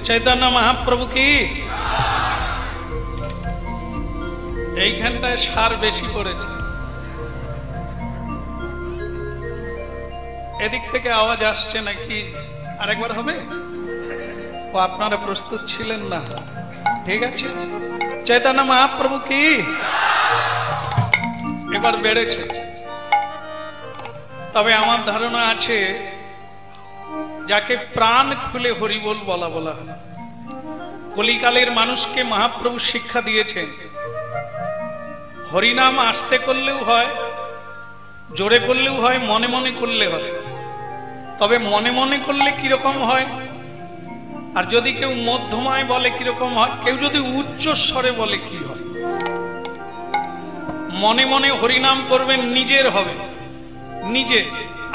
চৈতন্য মহাপ্রভু কি? এইখানটায় সার বেশি পড়েছে, এদিক থেকে আওয়াজ আসছে নাকি? আরেকবার হবে? ও আপনারা প্রস্তুত ছিলেন না, ঠিক আছে। চৈতন্য মহাপ্রভু কি? এবার বেড়েছে। তবে আমার ধারণা আছে যাকে প্রাণ খুলে হরিবোল বলা হয়, কলিকালের মানুষকে মহাপ্রভু শিক্ষা দিয়েছেন হরিনাম আস্তে করলেও হয়, জোরে করলেও হয়, মনে মনে করলে হয়। তবে মনে মনে করলে কিরকম হয়, আর যদি কেউ মধ্যমায় বলে কিরকম হয়, কেউ যদি উচ্চ স্বরে বলে কি হয়। মনে মনে হরিনাম করবেন, নিজের হবে, নিজের,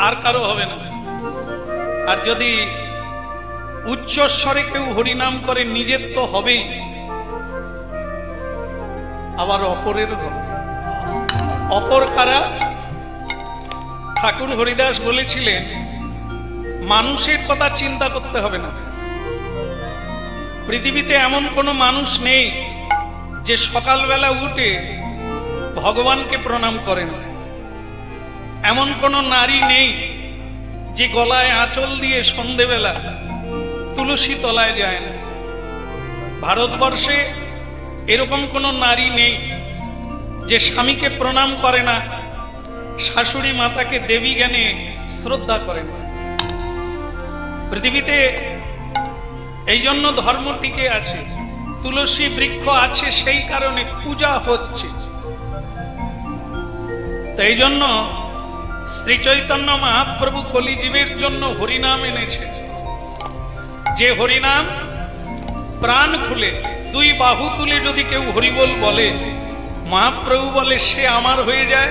আর কারো হবে না। আর যদি উচ্চ স্বরে কেউ হরিনাম করে, নিজের তো হবেই, আবার অপরের হবে। অপর কারা? ঠাকুর হরিদাস বলেছিলেন মানুষের কথা চিন্তা করতে হবে না। পৃথিবীতে এমন কোনো মানুষ নেই যে সকালবেলা উঠে ভগবানকে প্রণাম করে না। এমন কোনো নারী নেই যে গলায় আঁচল দিয়ে সন্ধেবেলা তুলসী তলায় যায় না। ভারতবর্ষে এরকম কোনো নারী নেই যে স্বামীকে প্রণাম করে না, শাশুড়ি মাতাকে দেবী জ্ঞানে শ্রদ্ধা করে না। পৃথিবীতে এই জন্য ধর্ম টিকে আছে, তুলসী বৃক্ষ আছে সেই কারণে পূজা হচ্ছে। তাই জন্য শ্রী চৈতন্য মহাপ্রভু কলিজীবের জন্য হরিনাম এনেছে। যে হরিনাম প্রাণ খুলে দুই বাহু তুলে যদি কেউ হরিবোল বলে, মহাপ্রভু বলে সে আমার হয়ে যায়,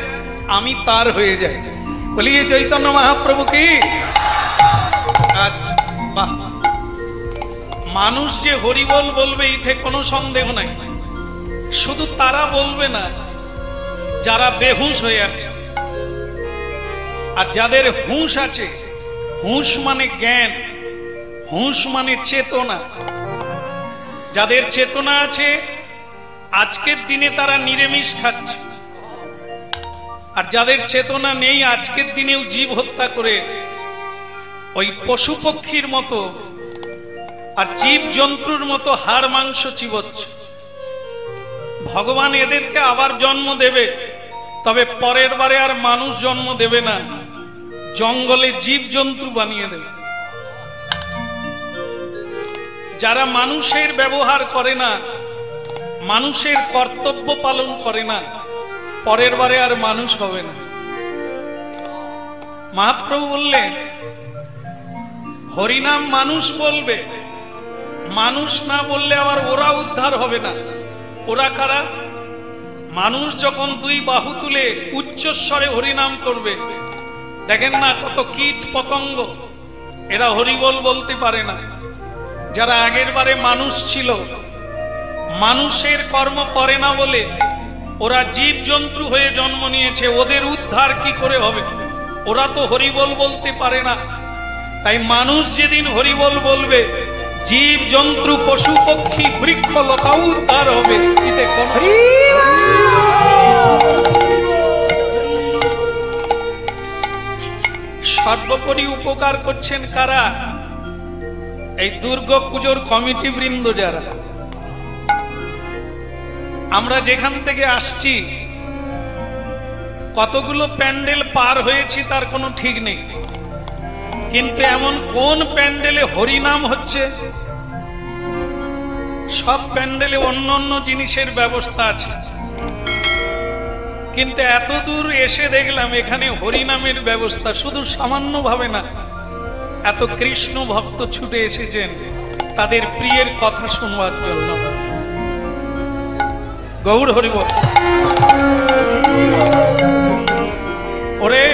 আমি তার হয়ে যাই। বলিয়ে চৈতন্য মহাপ্রভু কি? আচ্ছা, বাহ। মানুষ যে হরিবোল বলবে এতে কোনো সন্দেহ নাই। শুধু তারা বলবে না যারা বেহুশ হয়ে আছে, আর যাদের হুঁশ আছে, হুঁশ মানে জ্ঞান, হুঁশ মানে চেতনা। যাদের চেতনা আছে আজকের দিনে তারা নিরামিষ খাচ্ছে, আর যাদের চেতনা নেই আজকের দিনেও জীব হত্যা করে ওই পশু পক্ষীর মতো আর জীব জন্তুর মতো হাড় মাংস চিবোচ্ছে। ভগবান এদেরকে আবার জন্ম দেবে, তবে পরের বারে আর মানুষ জন্ম দেবে না, জঙ্গলে জীব জন্তু বানিয়ে দেবে। যারা মানুষের ব্যবহার করে না, মানুষের কর্তব্য পালন করে না, পরের বারে আর মানুষ হবে না। মহাপ্রভু বললেন হরিনাম মানুষ বলবে, মানুষ না বললে আবার ওরা উদ্ধার হবে না। ওরা কারা? মানুষ যখন দুই বাহু তুলে উচ্চস্বরে হরিনাম করবে, দেখেন না কত কীট পতঙ্গ, এরা হরিবোল বলতে পারে না। যারা আগের বারে মানুষ ছিল, মানুষের কর্ম করে না বলে ওরা জীব জন্তু হয়ে জন্ম নিয়েছে, ওদের উদ্ধার কি করে হবে? ওরা তো হরিবোল বলতে পারে না। তাই মানুষ যেদিন হরিবোল বলবে, জীব জন্তু পশু পক্ষী বৃক্ষ লতা উদ্ধার হবে। সর্বোপরি উপকার করছেন কারা? এই দুর্গা পুজোর কমিটি বৃন্দ যারা। আমরা যেখান থেকে আসছি কতগুলো প্যান্ডেল পার হয়েছি তার কোনো ঠিক নেই, কিন্তু এমন কোন প্যান্ডেলে হরিনাম হচ্ছে? সব প্যান্ডেলে অন্য অন্য জিনিসের ব্যবস্থা আছে, কিন্তু এত দূর এসে দেখলাম এখানে হরিনামের ব্যবস্থা। শুধু সামান্য ভাবে না, এত কৃষ্ণ ভক্ত ছুটে এসেছেন তাদের প্রিয়ের কথা শুনবার জন্য। গৌর হরিবল। ওরে,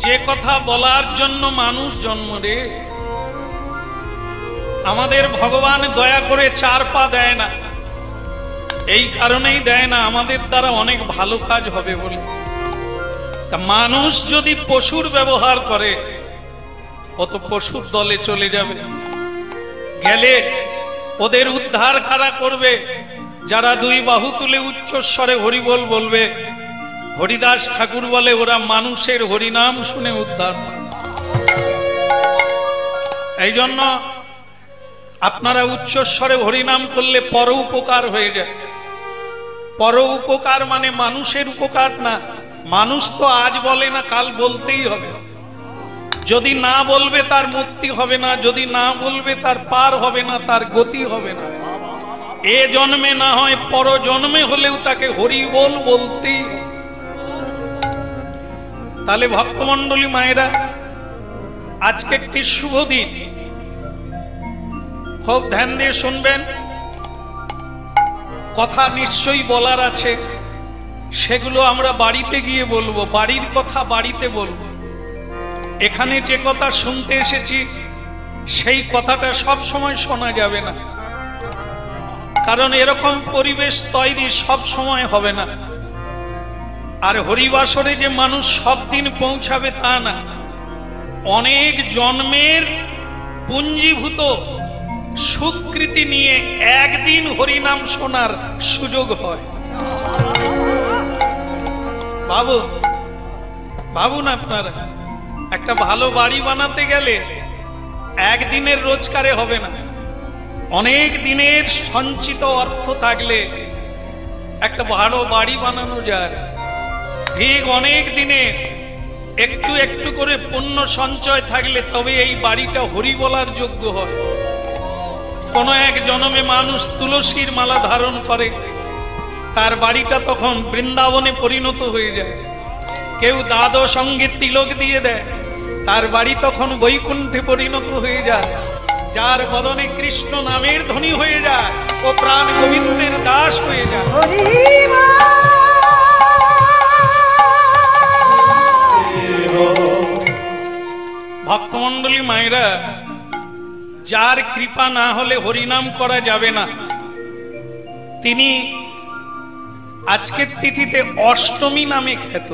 যে কথা বলার জন্য মানুষ জন্ম রে, আমাদের ভগবান দয়া করে চার পা দেয় না, এই কারণেই দেয় না আমাদের দ্বারা অনেক ভালো কাজ হবে বলে। তা মানুষ যদি পশুর ব্যবহার করে, অত পশুর দলে চলে যাবে। গেলে ওদের উদ্ধার কারা করবে? যারা দুই বাহু তুলে উচ্চস্বরে হরিবোল বলবে। হরিদাস ঠাকুর বলে ওরা মানুষের হরিনাম শুনে উদ্ধার পায়। এই জন্য আপনারা উচ্চস্বরে হরিনাম করলে পর উপকার হয়ে যায়। পর উপকার মানে মানুষের উপকার না। মানুষ তো আজ বলে না, কাল বলতেই হবে। যদি না বলবে তার মুক্তি হবে না, যদি না বলবে তার পার হবে না, তার গতি হবে না। এ জন্মে না হয় পর জন্মে হলেও তাকে হরি বল বলতেই হবে। তাহলে ভক্তমণ্ডলী মায়েরা, আজকে একটি শুভ দিন, খুব ধ্যান দিয়ে শুনবেন। কথা নিশ্চয়ই বলার আছে, সেগুলো আমরা বাড়িতে গিয়ে বলবো। বাড়ির কথা বাড়িতে বলবো। এখানে যে কথা শুনতে এসেছি সেই কথাটা সব সময় শোনা যাবে না, কারণ এরকম পরিবেশ তৈরি সব সময় হবে না। আর হরিবাসরে যে মানুষ সব দিন পৌঁছাবে তা না। অনেক জন্মের পুঞ্জীভূত সুকৃতি নিয়ে একদিন হরিনাম শোনার সুযোগ হয়। ভাবুন আপনারা, একটা ভালো বাড়ি বানাতে গেলে একদিনের রোজগারে হবে না। অনেক দিনের সঞ্চিত অর্থ থাকলে একটা ভালো বাড়ি বানানো যায়। ঠিক অনেক দিনের একটু একটু করে পুণ্য সঞ্চয় থাকলে তবে এই বাড়িটা হরি বলার যোগ্য হয়। কোন এক জন্মে মানুষ তুলসীর মালা ধারণ করে, তার বাড়িটা তখন বৃন্দাবনে পরিণত হয়ে যায়। কেউ দ্বাদশ সঙ্গে তিলক দিয়ে দেয়, তার বাড়ি তখন বৈকুণ্ঠে পরিণত হয়ে যায়। যার বদনে কৃষ্ণ নামের ধ্বনি হয়ে যায়, ও প্রাণ গোবিন্দের দাস হয়ে যায়। ভক্তমণ্ডলী মায়েরা, যার কৃপা না হলে হরিনাম করা যাবে না, তিনি আজকের তিথিতে অষ্টমী নামে খ্যাত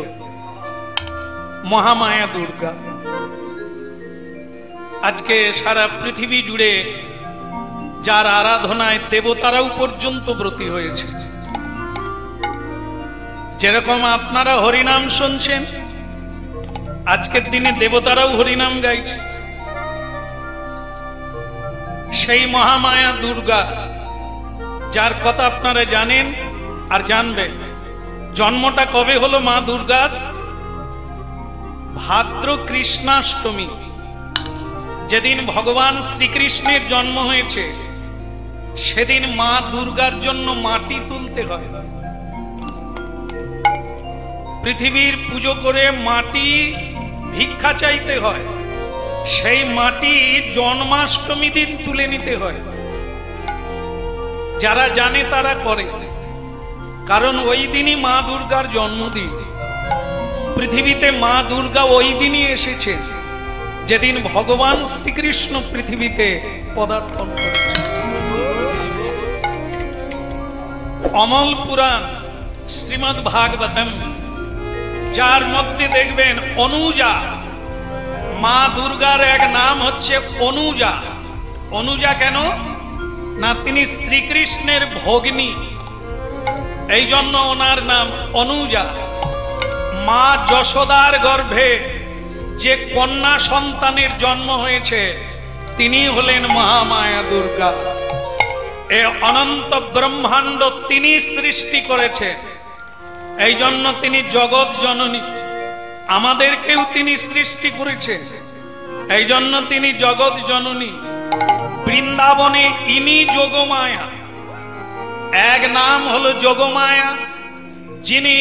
মহামায়া দুর্গা। আজকে সারা পৃথিবী জুড়ে যার আরাধনায় দেবতারাও পর্যন্ত ব্রতী হয়েছে। যেরকম আপনারা হরিনাম শুনছেন, আজকের দিনে দেবতারাও হরিনাম গাইছে। সেই মহামায়া দুর্গা, যার কথা আপনারা জানেন আর জানবেন। জন্মটা কবে হলো মা দুর্গার? ভাদ্র কৃষ্ণাষ্টমী, যেদিন ভগবান শ্রীকৃষ্ণের জন্ম হয়েছে, সেদিন মা দুর্গার জন্য মাটি তুলতে হয়। পৃথিবীর পুজো করে মাটি ভিক্ষা চাইতে হয়। সেই মাটি জন্মাষ্টমী দিন তুলে নিতে হয়। যারা জানে তারা করে, কারণ ওই দিনই মা দুর্গার জন্মদিন। পৃথিবীতে মা দুর্গা ওই দিনই এসেছে যেদিন ভগবান শ্রীকৃষ্ণ পৃথিবীতে পদার্পণ করেছে। অমল পুরাণ শ্রীমদ্ ভাগবতম, যার মধ্যে দেখবেন অনুজা, মা দুর্গার এক নাম হচ্ছে অনুজা। অনুজা কেন না? তিনি শ্রীকৃষ্ণের ভগ্নী, এই জন্য ওনার নাম অনুজা। মা যশোদার গর্ভে যে কন্যা সন্তানের জন্ম হয়েছে, তিনি হলেন মহামায়া দুর্গা। এ অনন্ত ব্রহ্মাণ্ড তিনি সৃষ্টি করেছে, এই জন্য তিনি জগৎ জননী। আমাদেরকেও তিনি সৃষ্টি করেছে, এই জন্য তিনি জগৎ জননী। বৃন্দাবনে ইনি যোগমায়া। এক নাম হলো যোগমায়া, যিনি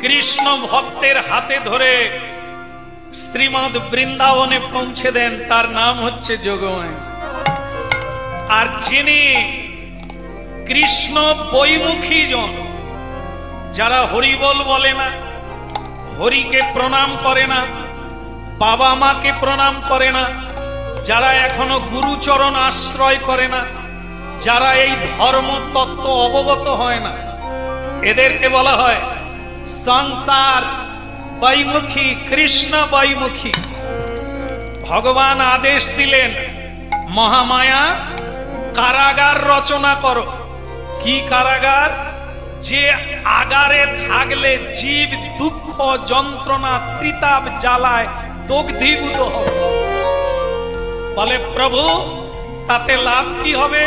কৃষ্ণ ভক্তের হাতে ধরে শ্রীমদ বৃন্দাবনে পৌঁছে দেন, তার নাম হচ্ছে যোগমায়া। আর যিনি কৃষ্ণ বৈমুখী জন, যারা হরিবল বলে না, হরিকে প্রণাম করে না, বাবা মাকে প্রণাম করে না, যারা এখনো গুরুচরণ আশ্রয় করে না, যারা এই ধর্ম তত্ত্ব অবগত হয় না, এদেরকে বলা হয় সংসার বৈমুখী, কৃষ্ণ বৈমুখী। ভগবান আদেশ দিলেন মহামায়া কারাগার রচনা করো। কি কারাগার? যে আগারে থাকলে জীব দুঃখ যন্ত্রণা ত্রিতাপ জ্বালায় দগ্ধীভূত হবে। বলে প্রভু তাতে লাভ কি হবে?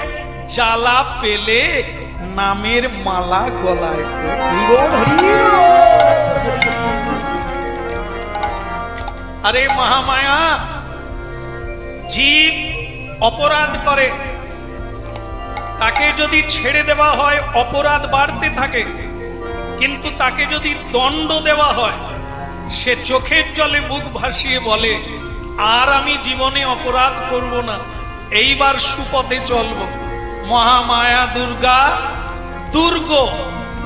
জ্বালা পেলে নামের মালা গলায়। আরে মহামায়া, জীব অপরাধ করে, তাকে যদি ছেড়ে দেওয়া হয় অপরাধ বাড়তে থাকে, কিন্তু তাকে যদি দণ্ড দেওয়া হয় সে চোখের জলে বুক ভাসিয়ে বলে আর আমি জীবনে অপরাধ করব না, এইবার সুপথে চলব। মহামায়া দুর্গা, দুর্গ।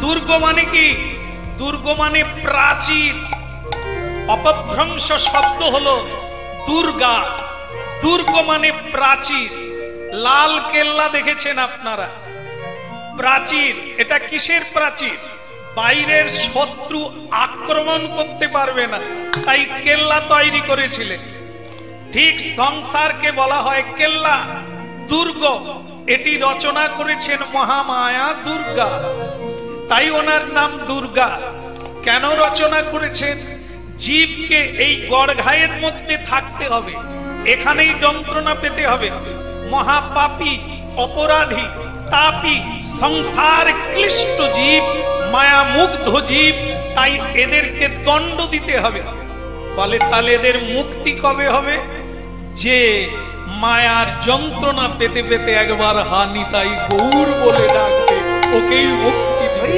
দুর্গ মানে কি? দুর্গ মানে প্রাচীর। অপভ্রংশ শব্দ হলো দুর্গা। দুর্গ মানে প্রাচীর। লাল কেল্লা দেখেছেন আপনারা? প্রাচীর। এটা কিসের প্রাচীর? বাইরের শত্রু আক্রমণ করতে পারবে না, তাই কেল্লা তৈরি করেছিলেন। ঠিক সংসারকে বলা হয় কেল্লা, দুর্গ। এটি রচনা করেছেন মহামায়া দুর্গা, তাই ওনার নাম দুর্গা। কেন রচনা করেছেন? জীবকে এই গড়ঘায়ের মধ্যে থাকতে হবে, এখানেই যন্ত্রণা পেতে হবে। মহাপাপী, অপরাধী, তাপী, সংসার ক্লিষ্ট জীব, মায়া মুগ্ধ জীব, তাই এদেরকে দণ্ড দিতে হবে। বলে তাহলে এদের মুক্তি কবে হবে? যে মায়ার যন্ত্রণা পেতে পেতে একবার হানি তাই গৌর বলে ডাকবে, ওকেই মুক্তি দিবে।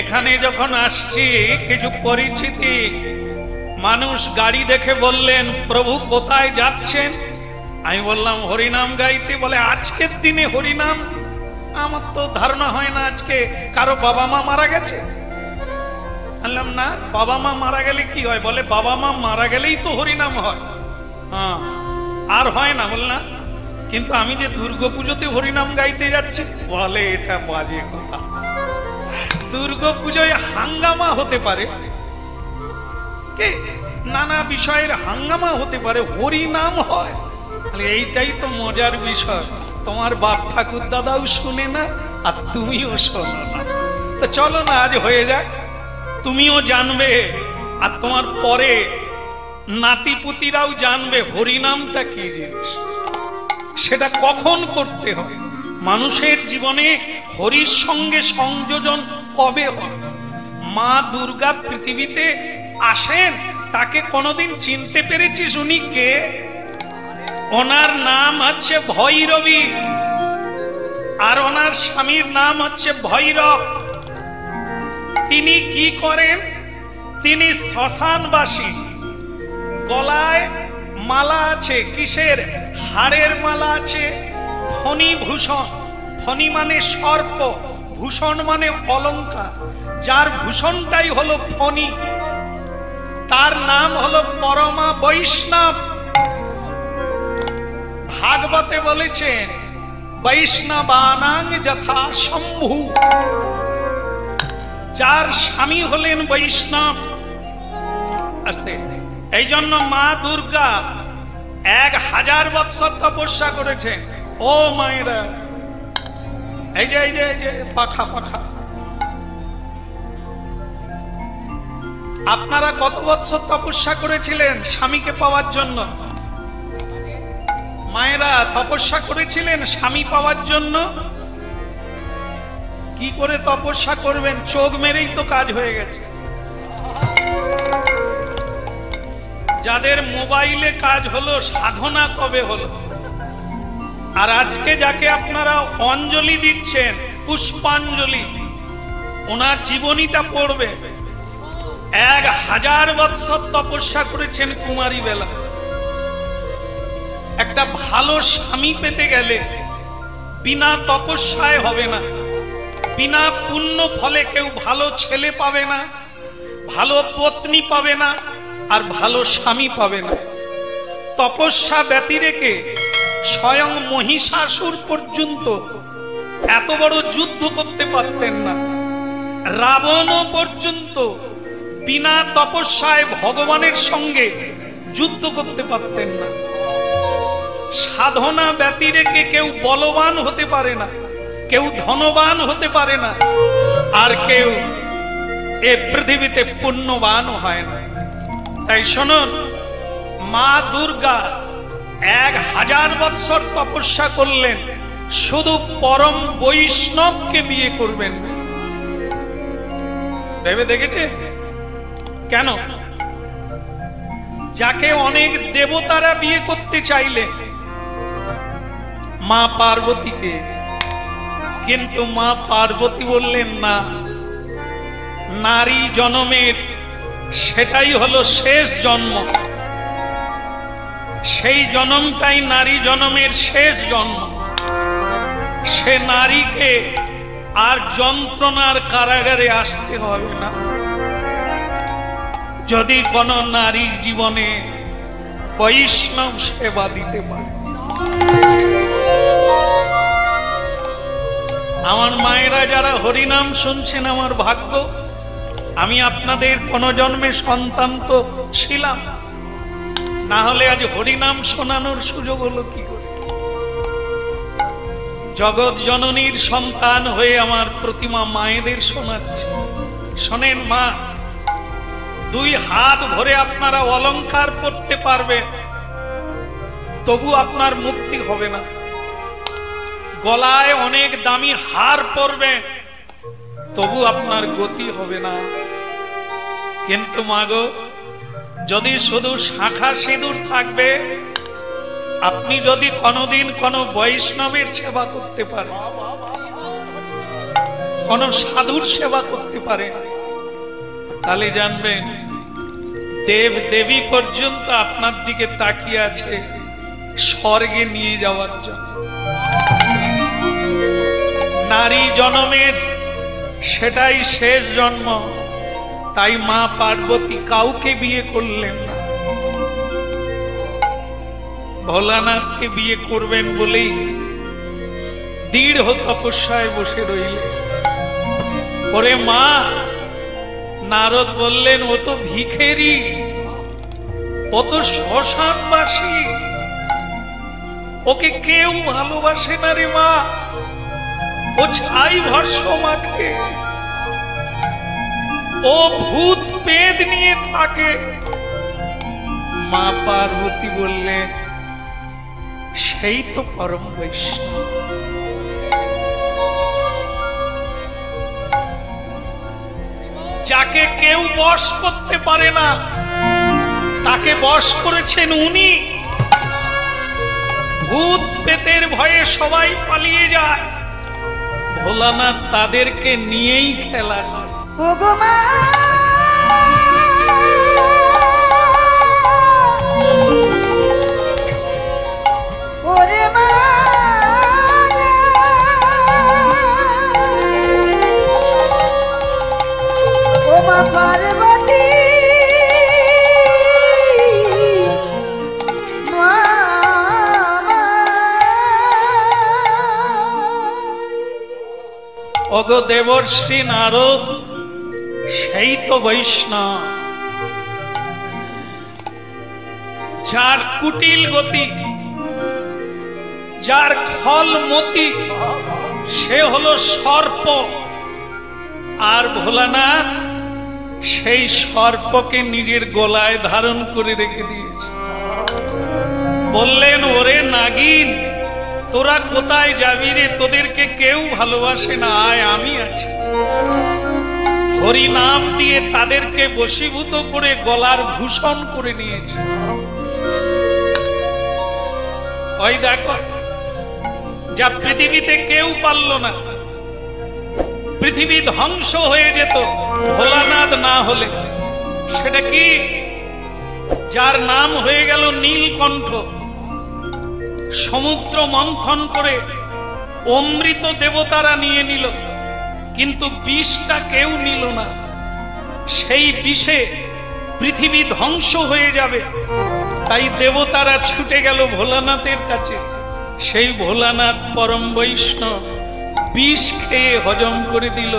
এখানে যখন আসছি কিছু পরিচিতি মানুষ গাড়ি দেখে বললেন প্রভু কোথায় যাচ্ছেন? আমি বললাম হরিনাম গাইতে। বলে আজকের দিনে হরিনাম? আমার তো ধারণা হয় না আজকে কারো বাবা মা মারা গেছে। বললাম না, বাবা মা মারা গেলে কি হয়? বলে বাবা মা মারা গেলেই তো হরিনাম হয়। হ্যাঁ, আর হয় না। বললাম কিন্তু আমি যে দুর্গাপুজোতে হরিনাম গাইতে যাচ্ছি। বলে এটা বাজে কথা। দুর্গাপুজোয় হাঙ্গামা হতে পারে, নানা বিষয়ের হাঙ্গামা হতে পারে, হরিনাম হয়। এইটাই তো মজার বিষয়। তোমার বাপ ঠাকুর দাদাও শুনে না আর তুমিও শোনো না। তো চলো না আজ হয়ে যাক, তুমিও জানবে আর তোমার পরে নাতিপুতিরাও জানবে হরিনামটা কি জিনিস, সেটা কখন করতে হয়, মানুষের জীবনে হরির সঙ্গে সংযোজন কবে হয়। মা দুর্গা পৃথিবীতে আসেন, তাকে কোনোদিন চিনতে পেরেছিস? উনি কে? ওনার নাম হচ্ছে ভৈরবী, আর ওনার স্বামীর নাম হচ্ছে ভৈরব। তিনি কি করেন? তিনি শ্মশানবাসী। গলায় মালা আছে, কিসের? হাড়ের মালা আছে। ফণি ভূষণ, ফণি মানে সর্প, ভূষণ মানে অলংকার। যার ভূষণটাই হলো ফণি, তার নাম হলো পরমা বৈষ্ণব। ভাগবতে বলেছেন বৈষ্ণবানাং যথা শম্ভু। যার স্বামী হলেন বৈষ্ণব। আস্তে, এই জন্য মা দুর্গা 1000 বৎসর তপস্যা করেছেন। ও মায়েরা, এই যে এই যে এই যে পাখা পাখা, আপনারা কত বৎসর তপস্যা করেছিলেন স্বামীকে পাওয়ার জন্য? মায়েরা তপস্যা করেছিলেন স্বামী পাওয়ার জন্য? কি করে তপস্যা করবেন? চোখ মেরেই তো কাজ হয়ে গেছে। যাদের মোবাইলে কাজ হলো, সাধনা কবে হলো? আর আজকে যাকে আপনারা অঞ্জলি দিচ্ছেন, পুষ্পাঞ্জলি, ওনার জীবনীটা পড়বে। 1000 বৎসর তপস্যা করেছেন কুমারী বেলা। একটা ভালো স্বামী পেতে গেলে বিনা তপস্যায় হবে না, বিনা পুণ্য ফলে কেউ ভালো ছেলে পাবে না, ভালো পত্নী পাবে না, আর ভালো স্বামী পাবে না। তপস্যা ব্যতি রেখে স্বয়ং মহিষাসুর পর্যন্ত এত বড় যুদ্ধ করতে পারতেন না। রাবণও পর্যন্ত বিনা তপস্যায় ভগবানের সঙ্গে যুদ্ধ করতে পারতেন না। সাধনা ব্যতি রেখে কেউ বলবান হতে পারে না, কেউ ধনবান হতে পারে না, আর কেউ এ পৃথিবীতে পুণ্যবান হয় না। তাই শুনুন, মা দুর্গা 1000 বৎসর তপস্যা করলেন শুধু পরম বৈষ্ণবকে বিয়ে করবেন। ভেবে দেখেছে কেন? যাকে অনেক দেবতারা বিয়ে করতে চাইলেন, মা পার্বতীকে, কিন্তু মা পার্বতী বললেন না, নারী জন্মের সেটাই হলো শেষ জন্ম, সেই জন্মটাই নারী জন্মের শেষ জন্ম। সে নারীকে আর যন্ত্রণার কারাগারে আসতে হবে না। যদি কোন নারী জীবনে বৈষ্ণব সেবা দিতে পারে। আমার মায়েরা যারা হরিনাম শুনছেন, আমার ভাগ্য আমি আপনাদের কোন জন্মে সন্তান তো ছিলাম, না হলে আজ হরিনাম শোনানোর সুযোগ হলো কি করে? জগৎ জননীর সন্তান হয়ে আমার প্রতিমা মায়েদের শোনাচ্ছে। শোনেন মা, 2 হাত ভরে আপনারা অলংকার পরতে পারবেন, তবু আপনার মুক্তি হবে না। গলায় অনেক দামি হার পরবেন, তবু আপনার গতি হবে না। কিন্তু মাগো, যদি শুধু শাখা সিঁদুর থাকবে, আপনি যদি কোনদিন কোন বৈষ্ণবের সেবা করতে পারেন, কোন সাধুর সেবা করতে পারেন, তাহলে জানবেন দেব দেবী পর্যন্ত আপনার দিকে তাকিয়ে আছে স্বর্গে নিয়ে যাওয়ার জন্য। নারী জন্মের সেটাই শেষ জন্ম, তাই মা পার্বতী কাউকে বিয়ে করলেন না, ভোলানাথকে বিয়ে করবেন বলেই দৃঢ় তপস্যায় বসে রইলেন। ওরে মা, নারদ বললেন, ও তো ভিখেরি, ও তো শ্মশানবাসী, ওকে কেউ ভালোবাসে না রে মা, ও ছাই ভস্ম মাখে, ও ভূত পেদ নিয়ে থাকে। মা পার্বতী বললে, সেই তো পরম বৈষ্ণব। যাকে কেউ বশ করতে পারে না, তাকে বশ করেছেন উনি। ভূত পেতের ভয়ে সবাই পালিয়ে যায়, ভোলানাথ তাদেরকে নিয়েই খেলা করে। ওগো দেবর্ষি নারদ, সেই তো বৈষ্ণব, যার কুটিল গতি, যার খলমতি, সে হলো সর্প। আর ভোলানাথ সেই সর্পকে নিজের গলায় ধারণ করে রেখে দিয়েছে। বললেন, ওরে নাগিন, তোরা কোথায় যাবি রে? তোদেরকে কেউ ভালোবাসে না, আয় আমি আছি। হরি নাম দিয়ে তাদেরকে বশীভূত করে গলার ভূষণ করে নিয়েছে। ওই দেখো, যা পৃথিবীতে কেউ পারল না, পৃথিবী ধ্বংস হয়ে যেত ভোলানাথ না হলে, সেটা কি? যার নাম হয়ে গেল নীলকণ্ঠ। সমুদ্র মন্থন করে অমৃত দেবতারা নিয়ে নিল, কিন্তু বিষটা কেউ নিল না। সেই বিষে পৃথিবী ধ্বংস হয়ে যাবে, তাই দেবতারা ছুটে গেল ভোলানাথের কাছে। সেই ভোলানাথ পরম বৈষ্ণব, বিষ খেয়ে হজম করে দিল,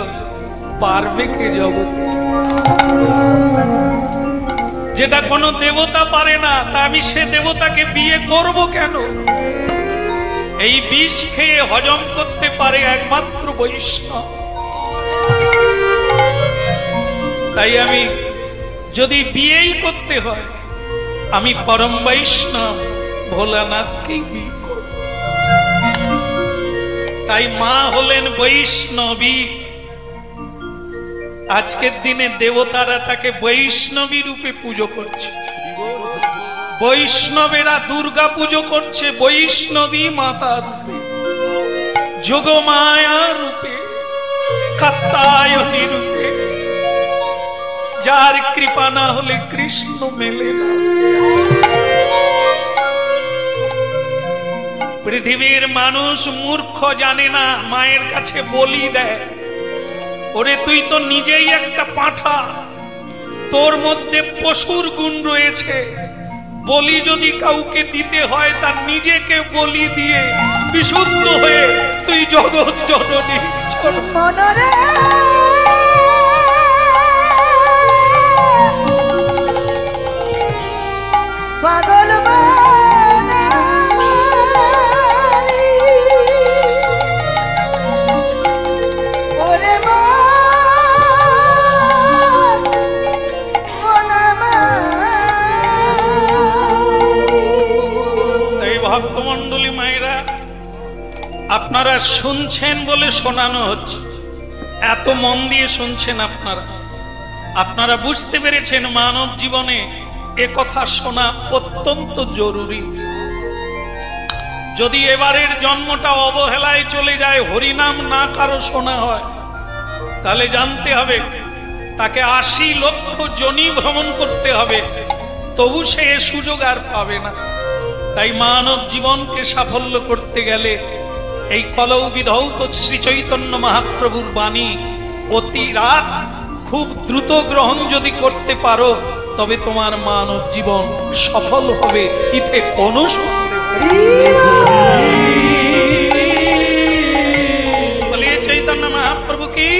পারবে কে জগতে? যেটা কোনো দেবতা পারে না, তা আমি সে দেবতাকে বিয়ে করব কেন? এই বিষ খেয়ে হজম করতে পারে একমাত্র বৈষ্ণব। তাই আমি যদি বিয়েই করতে হয়, আমি পরম বৈষ্ণব ভোলানাথকেই বিয়ে করব। তাই মা হলেন বৈষ্ণবী। আজকের দিনে দেবতারা তাকে বৈষ্ণবী রূপে পুজো করছে। বৈষ্ণবেরা দুর্গা পুজো করছে বৈষ্ণবী মাতা রূপে, যোগমায়া রূপে, কাত্যায়নী রূপে। যার কৃপা না হলে কৃষ্ণ মেলে না। পৃথিবীর মানুষ মূর্খ, জানে না, মায়ের কাছে বলি দেয়। ওরে তুই তো নিজেই একটা পাঁঠা, তোর মধ্যে পশুর গুণ রয়েছে। বলি যদি কাউকে দিতে হয়, তার নিজেকে বলি দিয়ে বিশুদ্ধ হয়ে তুই জগৎ জননী মনরে পাগল ভক্তমন্ডলী মায়েরা, আপনারা শুনছেন বলে শোনানো হচ্ছে, এত মন দিয়ে শুনছেন আপনারা। আপনারা বুঝতে পেরেছেন মানব জীবনে এ কথা শোনা অত্যন্ত জরুরি। যদি এবারের জন্মটা অবহেলায় চলে যায়, হরিনাম না কারো শোনা হয়, তাহলে জানতে হবে তাকে ৮০ লক্ষ যোনি ভ্রমণ করতে হবে, তবু সে সুযোগ আর পাবে না। তাই মানব জীবনকে সাফল্য করতে গেলে এই কলৌ বিধৌত শ্রী চৈতন্য মহাপ্রভুর বাণী অতি রাত খুব দ্রুত গ্রহণ যদি করতে পারো, তবে তোমার মানব জীবন সফল হবে, ইতে কোনো সন্দেহ নেই। বলিয়ে চৈতন্য মহাপ্রভু কি,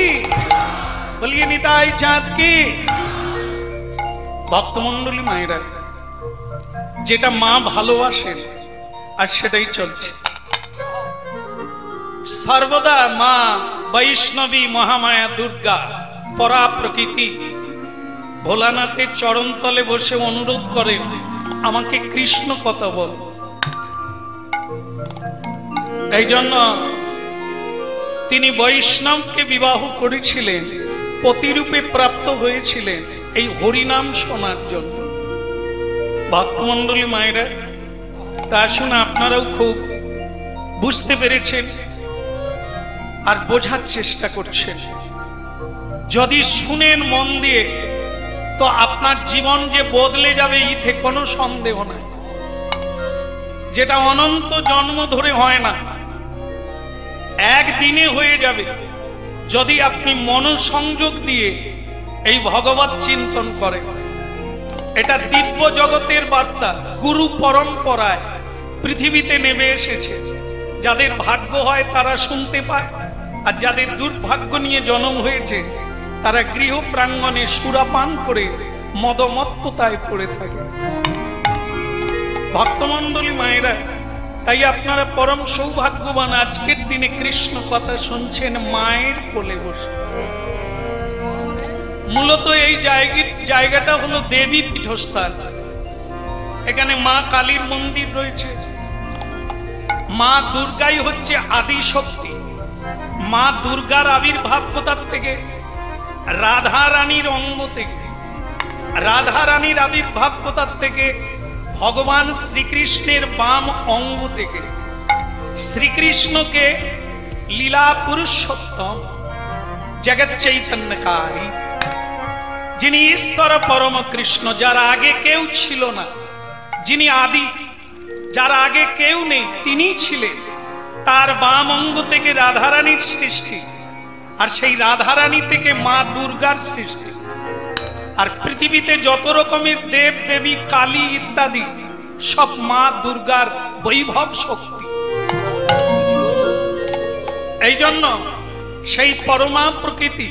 বলিয়ে নিতাই চাঁদ কি। ভক্তমন্ডলী মায়েরা, যেটা মা ভালোবাসেন আর সেটাই চলছে সর্বদা। মা বৈষ্ণবী মহামায়া দুর্গা পরা প্রকৃতি ভোলানাথের চরণতলে বসে অনুরোধ করে, আমাকে কৃষ্ণ কথা বল। এই জন্য তিনি বৈষ্ণবকে বিবাহ করেছিলেন, পতিরূপে প্রাপ্ত হয়েছিলেন এই হরিনাম শোনার জন্য। ভক্তমন্ডলী মায়েরা, তা শুনে আপনারাও খুব বুঝতে পেরেছেন আর বোঝার চেষ্টা করছেন। যদি শুনেন মন দিয়ে, তো আপনার জীবন যে বদলে যাবে ইতে কোনো সন্দেহ নাই। যেটা অনন্ত জন্ম ধরে হয় না, একদিনে হয়ে যাবে যদি আপনি মনোসংযোগ দিয়ে এই ভগবত চিন্তন করেন। এটা দিব্য জগতের বার্তা, গুরু পরম্পরায় পৃথিবীতে নেমে এসেছে। যাদের ভাগ্য হয় তারা শুনতে পায়, আর যাদের দুর্ভাগ্য নিয়ে জন্ম হয়েছে তারা গৃহ প্রাঙ্গণে সুরাপান করে মদমত্ততায় পড়ে থাকে। ভক্তমন্ডলী মায়েরা, তাই আপনারা পরম সৌভাগ্যবান, আজকের দিনে কৃষ্ণ কথা শুনছেন মায়ের কোলে বসে। মূলত এই জায়গাটা হলো দেবী পীঠস্থান। এখানে মা কালীর মন্দির রয়েছে। মা দুর্গাই হচ্ছে আদি শক্তি। মা দুর্গার আবির্ভাব কোথার থেকে? রাধা রানীর অঙ্গ থেকে। রাধা রানীর আবির্ভাব কোথার থেকে? ভগবান শ্রীকৃষ্ণের বাম অঙ্গ থেকে। শ্রীকৃষ্ণকে লীলা পুরুষোত্তম জগৎ চৈতন্যকারী, যিনি ঈশ্বর পরম কৃষ্ণ, যার আগে কেউ ছিল না, যিনি আদি, যার আগে কেউ নেই, তিনি ছিলেন। তার বাম অঙ্গ থেকে রাধারানীর সৃষ্টি, আর সেই রাধারানী থেকে মা দুর্গার সৃষ্টি। আর পৃথিবীতে যত রকমের দেব দেবী, কালী ইত্যাদি সব মা দুর্গার বৈভব শক্তি। এই জন্য সেই পরমা প্রকৃতি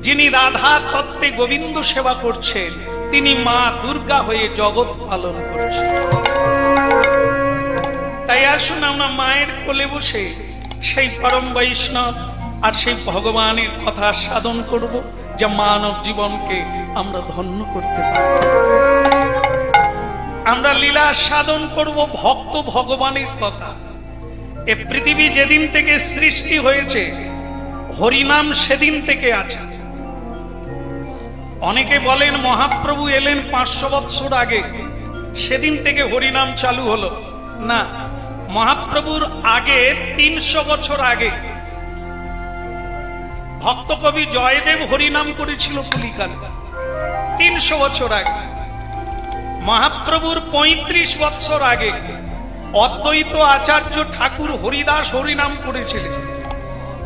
যিনি রাধা তত্ত্বে গোবিন্দ সেবা করছেন, তিনি মা দুর্গা হয়ে জগৎ পালন করছেন। তাই আসুন আমরা মায়ের কোলে বসে সেই পরম বৈষ্ণব আর সেই ভগবানের কথা সাধন করব, যা মানব জীবনকে আমরা ধন্য করতে পারি। আমরা লীলা সাধন করব ভক্ত ভগবানের কথা। এ পৃথিবী যেদিন থেকে সৃষ্টি হয়েছে, হরিনাম সেদিন থেকে আছে। অনেকে বলেন মহাপ্রভু এলেন 500 বৎসর আগে, সেদিন থেকে হরিনাম চালু হলো। না, মহাপ্রভুর আগে 300 বছর আগে ভক্ত কবি জয়দেব হরিনাম করেছিল কলিকালে, 300 বছর আগে। মহাপ্রভুর 35 বৎসর আগে অদ্বৈত আচার্য ঠাকুর হরিদাস হরিনাম করেছিলেন।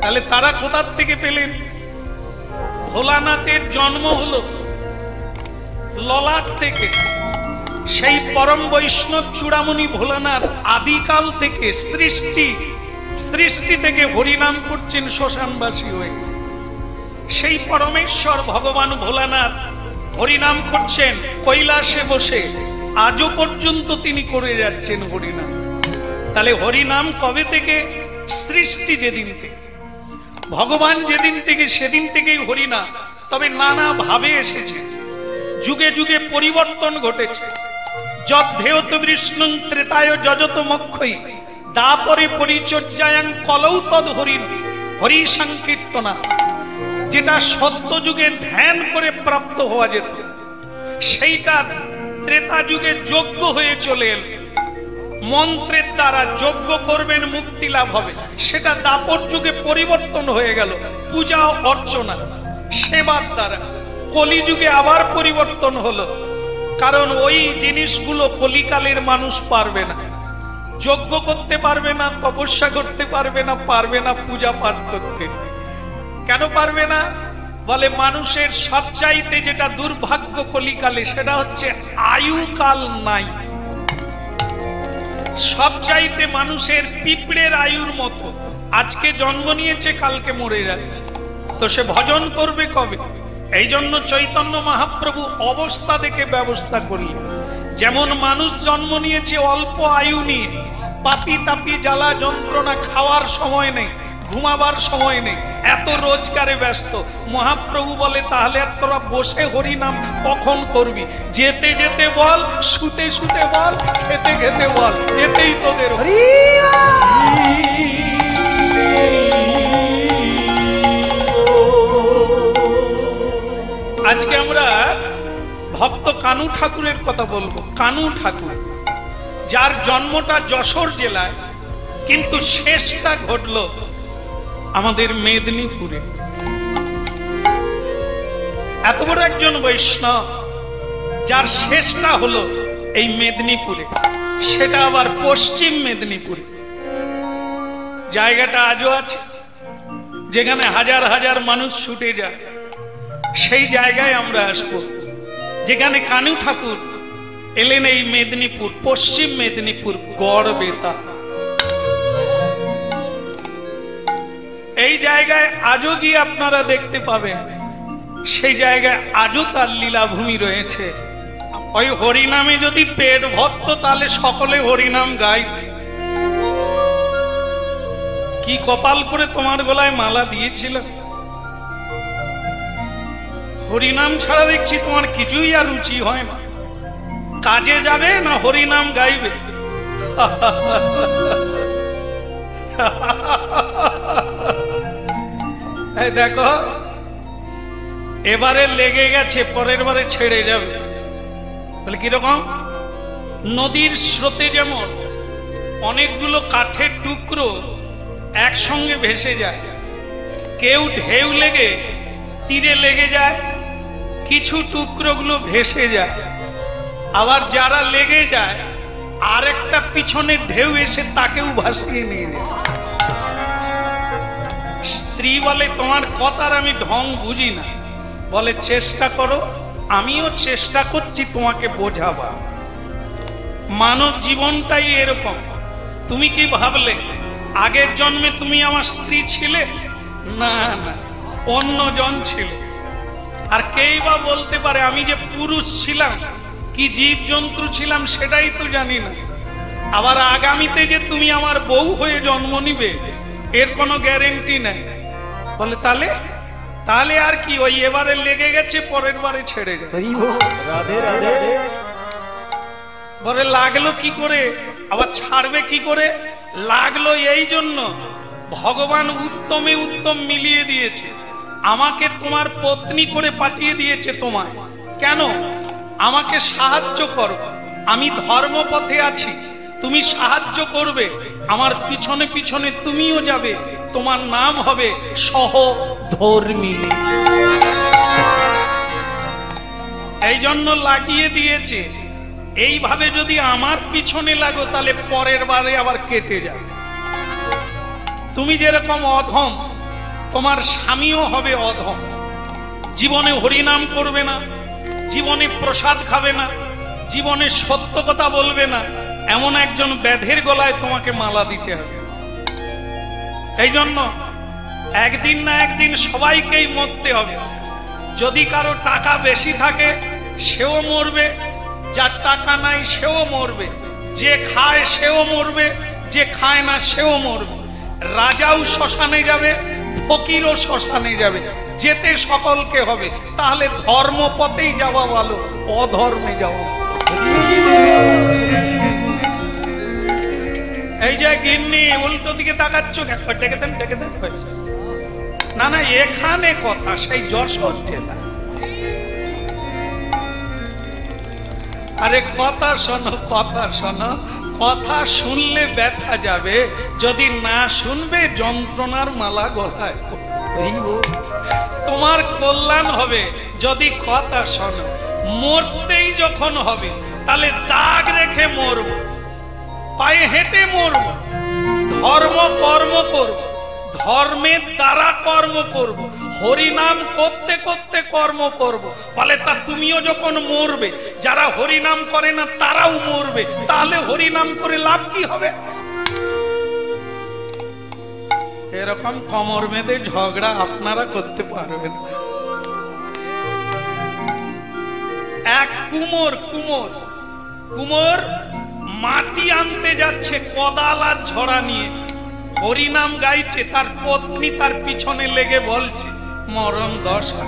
তাহলে তারা কোথার থেকে পেলেন? ভোলানাথের জন্ম হলো ললাট থেকে। সেই পরম বৈষ্ণব চূড়ামণি ভোলানাথ আদিকাল থেকে সৃষ্টি থেকে হরিনাম করছেন শ্মশানবাসী হয়ে। সেই পরমেশ্বর ভগবান ভোলানাথ হরিনাম করছেন কৈলাসে বসে, আজও পর্যন্ত তিনি করে যাচ্ছেন হরিনাম। তাহলে হরিনাম কবে থেকে? সৃষ্টি যেদিন থেকে, ভগবান যেদিন থেকে, সেদিন থেকেই হরিনাম। তবে নানা ভাবে এসেছে, যুগে যুগে পরিবর্তন ঘটেছে। যদ্ধেয়ত বিষ্ণু ত্রেতায় যজত মক্ষই দাপরে পরিচর্যায়ং কলৌ তদ হরিণ হরি সংকীর্তনা। যেটা সত্য যুগে ধ্যান করে প্রাপ্ত হওয়া যেত, সেইটা ত্রেতা যুগে যজ্ঞ হয়ে চলে এল। মন্ত্রের দ্বারা যজ্ঞ করবেন, মুক্তি লাভ হবে। সেটা দাপর যুগে পরিবর্তন হয়ে গেল পূজা অর্চনা সেবার দ্বারা। কলিযুগে আবার পরিবর্তন হলো, কারণ ওই জিনিসগুলো কলিকালের মানুষ পারবে না, যজ্ঞ করতে পারবে না, তপস্যা করতে পারবে না পূজা পাঠ করতে। কেন পারবে না? বলে মানুষের সবচাইতে যেটা দুর্ভাগ্য কলিকালে, সেটা হচ্ছে আয়ুকাল নাই। সবচাইতে মানুষের পিঁপড়ের আয়ুর মতো, আজকে জন্ম নিয়েছে কালকে মরে যাচ্ছে, তো সে ভজন করবে কবে? এই জন্য চৈতন্য মহাপ্রভু অবস্থা দেখে ব্যবস্থা করলেন। যেমন মানুষ জন্ম নিয়েছে অল্প আয়ু নিয়ে, পাপি তাপি জ্বালা যন্ত্রণা, খাওয়ার সময় নেই, ঘুমাবার সময় নেই, এত রোজগারে ব্যস্ত। মহাপ্রভু বলে তাহলে আর তোরা বসে হরিনাম কখন করবি? যেতে যেতে বল, শুতে শুতে বল, খেতে খেতে বল, এতেই তোদের। আজকে আমরা ভক্ত কানু ঠাকুরের কথা বলবো। কানু ঠাকুর, যার জন্মটা যশোর জেলায়, কিন্তু শেষটা ঘটলো আমাদের মেদিনীপুরে। এত বড় একজন বৈষ্ণব, যার শেষটা হলো এই মেদিনীপুরে, সেটা আবার পশ্চিম মেদিনীপুরে। জায়গাটা আজও আছে, যেখানে হাজার হাজার মানুষ ছুটে যায়। সেই জায়গায় আমরা আসবো, যেখানে কানু ঠাকুর এলেন এই মেদিনীপুর, পশ্চিম মেদিনীপুর, গড়বেতা। এই জায়গায় আজও গিয়ে আপনারা দেখতে পাবেন, সেই জায়গায় আজও তার লীলাভূমি রয়েছে। ওই হরিনামে যদি পেট ভরত, তাহলে সকলে হরিনাম গাইত। কি কপাল করে তোমার গলায় মালা দিয়েছিল! হরিনাম ছাড়া দেখছি তোমার কিছুই আর রুচি হয় না। কাজে যাবে না হরিনাম গাইবে? দেখো, এবারে লেগে গেছে, পরের বারে ছেড়ে যাবে। বলে কিরকম? নদীর স্রোতে যেমন অনেকগুলো কাঠের টুকরো একসঙ্গে ভেসে যায়, কেউ ঢেউ লেগে তীরে লেগে যায়, কিছু টুকরোগুলো ভেসে যায়, আবার যারা লেগে যায় আরেকটা পিছনে ঢেউ এসে তাকেও ভাসিয়ে নিয়ে যায়। স্ত্রী বলে তোমার কথার আমি ঢং বুঝি না। বলে চেষ্টা করো, আমিও চেষ্টা করছি তোমাকে বোঝাবা। মানব জীবনটাই এরকম। তুমি কি ভাবলে আগের জন্মে তুমি আমার স্ত্রী ছিলে? না না, অন্যজন ছিল। আর কেই বা বলতে পারে আমি যে পুরুষ ছিলাম কি জীবজন্তু ছিলাম সেটাই তো জানি না। আবার আগামীতে যে তুমি আমার বউ হয়ে জন্ম নিবে এর কোনো গ্যারেন্টি নাই। বলে তাহলে তাহলে আর কি, ওই এবারে লেগে গেছে পরের বারে ছেড়ে যায়। রাধে রাধে। বলে লাগলো কি করে, আবার ছাড়বে কি করে? লাগলো এই জন্য ভগবান উত্তমে উত্তম মিলিয়ে দিয়েছে, আমাকে তোমার পত্নী করে পাঠিয়ে দিয়েছে তোমায়। কেন? আমাকে সাহায্য করো, আমি ধর্মপথে আছি, তুমি সাহায্য করবে, আমার পিছনে পিছনে তুমিও যাবে, তোমার নাম হবে সহধর্মী। এই জন্য লাগিয়ে দিয়েছে। এইভাবে যদি আমার পিছনে লাগো তাহলে পরের বারে আবার কেটে যাবে। তুমি যেরকম অধম, তোমার স্বামীও হবে অধম। জীবনে হরিনাম করবে না, জীবনে প্রসাদ খাবে না, জীবনে সত্য কথা বলবে না, এমন একজন ব্যাধের গলায় তোমাকে মালা দিতে হবে। এই জন্য একদিন না একদিন সবাইকেই মরতে হবে। যদি কারো টাকা বেশি থাকে সেও মরবে, যার টাকা নাই সেও মরবে, যে খায় সেও মরবে, যে খায় না সেও মরবে। রাজাও শ্মশানে যাবে, ফকিরও শ্মশানে যাবে, যেতে সকলকে হবে। তাহলে ধর্মপথেই যাওয়া ভালো, অধর্মে যাওয়া। এই যে গিন্নি উল্টো দিকে তাকাচ্ছ, ডেকে দেন ডেকে দেন। না না, এখানে কথা সেই যশোর জেলা। আরে কথা শোনো, কথা শোনো, কথা শুনলে ব্যথা যাবে, যদি না শুনবে যন্ত্রণার মালা গলায়। তোমার কল্যাণ হবে যদি কথা শোনো। মরতেই যখন হবে তাহলে দাগ রেখে মরব, পায়ে হেঁটে মরব, ধর্ম কর্ম করব, ধর্মের দ্বারা কর্ম করব, হরিনাম করতে করতে কর্ম করব। বলে তা তুমিও যখন মরবে, যারা হরিনাম করে না তারাও মরবে, তাহলে হরিনাম করে লাভ কি হবে? এরকম কমর বেঁধে ঝগড়া আপনারা করতে পারবেন না। এক কুমোর কুমোর কুমোর মাটি আনতে যাচ্ছে কোদাল আর ঝড়া নিয়ে, হরিনাম গাইছে, তার পত্নী তার পিছনে লেগে বলছে মরণ দশা,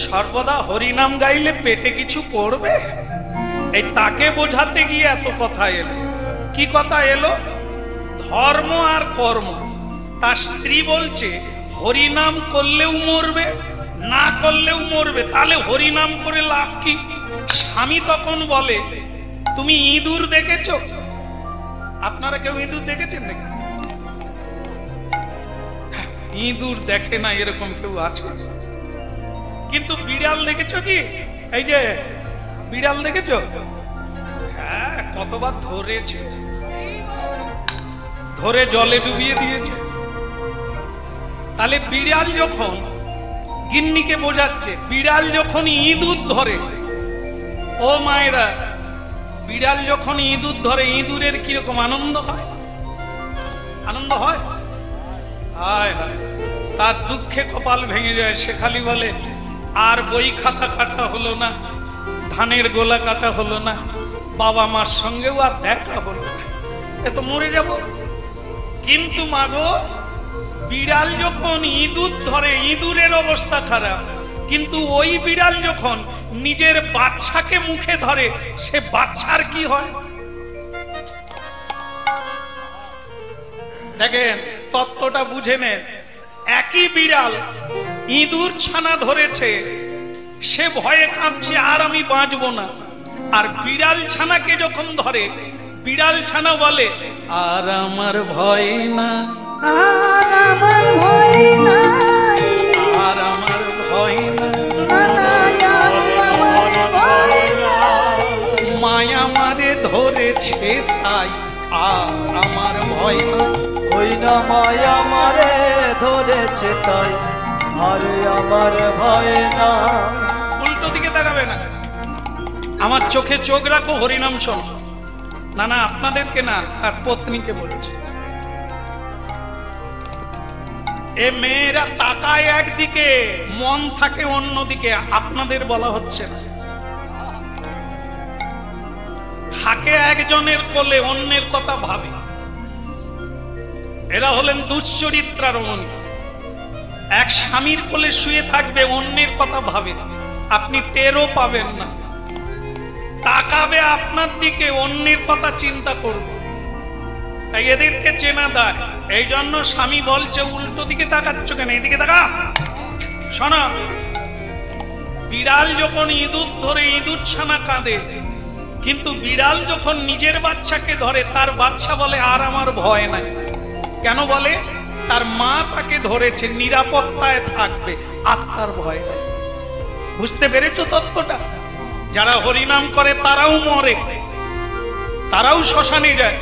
সর্বদা হরিনাম গাইলে পেটে কিছু পড়বে? এই তাকে বোঝাতে গিয়ে এত কথা এলো। কি কথা এলো? ধর্ম আর কর্ম। তার স্ত্রী বলছে হরিনাম করলেও মরবে, না করলেও মরবে, তাহলে হরিনাম করে লাভ কি? স্বামী তখন বলে তুমি ইঁদুর দেখেছ? আপনারা কেউ ইঁদুর দেখেছেন নাকি? ইঁদুর দেখে না এরকম কেউ আছে? কিন্তু বিড়াল দেখেছো কি? এই যে বিড়াল দেখেছো? হ্যাঁ, কতবার ধরেছে, ধরে জলে ডুবিয়ে দিয়েছে। তাহলে বিড়াল যখন গিন্নিকে বোঝাচ্ছে, বিড়াল যখন ইঁদুর ধরে, ও মায়েরা, বিড়াল যখন ইঁদুর ধরে ইঁদুরের কিরকম আনন্দ হয়? আনন্দ হয়? হায় হায়, তার দুঃখে কপাল ভেঙে যায়। সে খালি বলে আর বই খাতা কাটা হলো না, ধানের গোলা কাটা হলো না, বাবা মার সঙ্গেও আর দেখা হলো না, এ তো মরে যাব। কিন্তু মাগো, বিড়াল যখন ইঁদুর ধরে ইঁদুরের অবস্থা খারাপ, কিন্তু ওই বিড়াল যখন নিজের বাচ্চাকে মুখে ধরে সে বাচ্চার কি হয়? দেখেন, তত্ত্বটা বুঝে নেন। একই বিড়াল ইঁদুর ছানা ধরেছে, সে ভয়ে কাঁপছে আর আমি বাঁচবো না। আর বিড়াল ছানাকে যখন ধরে, বিড়াল ছানা বলে আর আমার ভয় না, আর আমার ভয় নাই, আর আমার ভয় না, মায়া মারে ধরেছে তাই আর আমার ভয় না। ওই না মায়া মারে ধরেছে তাই আরে আমার ভয় না। উল্টো দিকে তাকাবে না, আমার চোখে চোখ রাখো, হরিনাম শোনো। না না, আপনাদেরকে না, আর পত্নীকে বলছে। এ মেয়েরা তাকায় একদিকে, মন থাকে অন্যদিকে। আপনাদের বলা হচ্ছে না, থাকে একজনের কোলে, অন্যের কথা ভাবে। এরা হলেন দুশ্চরিত্রা রমণী। এক স্বামীর কোলে শুয়ে থাকবে, অন্যের কথা ভাবে, আপনি টেরও পাবেন না। তাকাবে আপনার দিকে, অন্যের কথা চিন্তা করবে। তাই এদেরকে চেনা দেয়। এই জন্য স্বামী বলছে, উল্টো দিকে তাকাচ্ছ কেন, এদিকে তাকা। শোনো, বিড়াল যখন ইঁদুর ধরে, ইঁদুর ছানা কাঁদে, কিন্তু বিড়াল যখন নিজের বাচ্চাকে ধরে, তার বাচ্চা বলে আর আমার ভয় নাই। কেন বলে? তার মা তাকে ধরেছে, নিরাপত্তায় থাকবে, আত্মার ভয় নাই। বুঝতে পেরেছো তত্ত্বটা? যারা হরিনাম করে তারাও মরে, তারাও শ্মশানে যায়,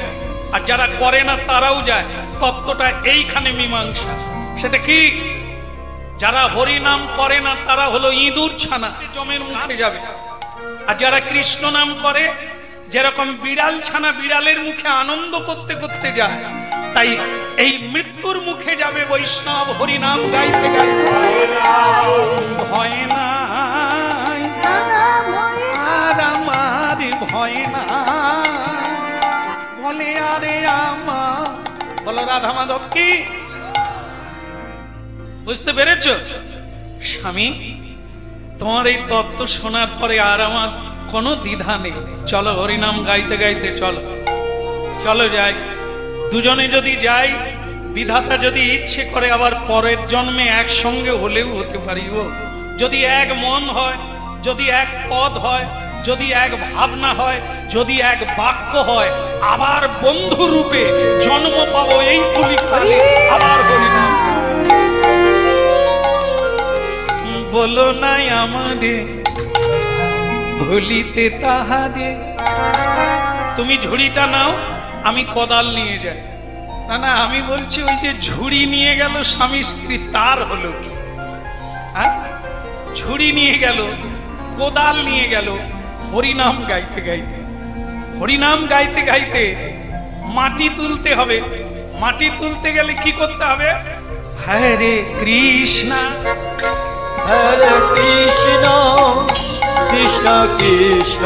আর যারা করে না তারাও যায়। তত্ত্বটা এইখানে মীমাংসা। সেটা কি? যারা হরিনাম করে না তারা হলো ইঁদুর ছানা, জমের মুখে যাবে। আর যারা কৃষ্ণ নাম করে, যেরকম বিড়াল ছানা বিড়ালের মুখে আনন্দ করতে করতে যায়, তাই এই মৃত্যুর মুখে যাবে বৈষ্ণব হরিনাম গাইতে গাইতে। ভয় নাই আর আমার ভয় না, বলে আরে আমার, বলো রাধা মাধব কি? বুঝতে পেরেছ? স্বামী, তোমার এই তত্ত্ব শোনার পরে আর আমার কোনো দ্বিধা নেই। চলো হরিনাম গাইতে গাইতে চলো, চলো যাই। দুজনে যদি যাই, বিধাতা যদি ইচ্ছে করে আবার পরের জন্মে একসঙ্গে হলেও হতে পারি। ও যদি এক মন হয়, যদি এক পদ হয়, যদি এক ভাবনা হয়, যদি এক বাক্য হয়, আবার বন্ধু রূপে জন্ম পাবো এই কুলিকালে। আবার হরিনাম বলো নাই আমারে ভুলিতে তাহারে। তুমি ঝুড়িটা নাও, আমি কোদাল নিয়ে যাই। না না, আমি বলছি ওই যে ঝুড়ি নিয়ে গেল স্বামী স্ত্রী, তার হলো কি? ঝুড়ি নিয়ে গেল, কোদাল নিয়ে গেল, হরিনাম গাইতে গাইতে, হরিনাম গাইতে গাইতে মাটি তুলতে হবে। মাটি তুলতে গেলে কি করতে হবে? হরে কৃষ্ণ হরে কৃষ্ণ কৃষ্ণ কৃষ্ণ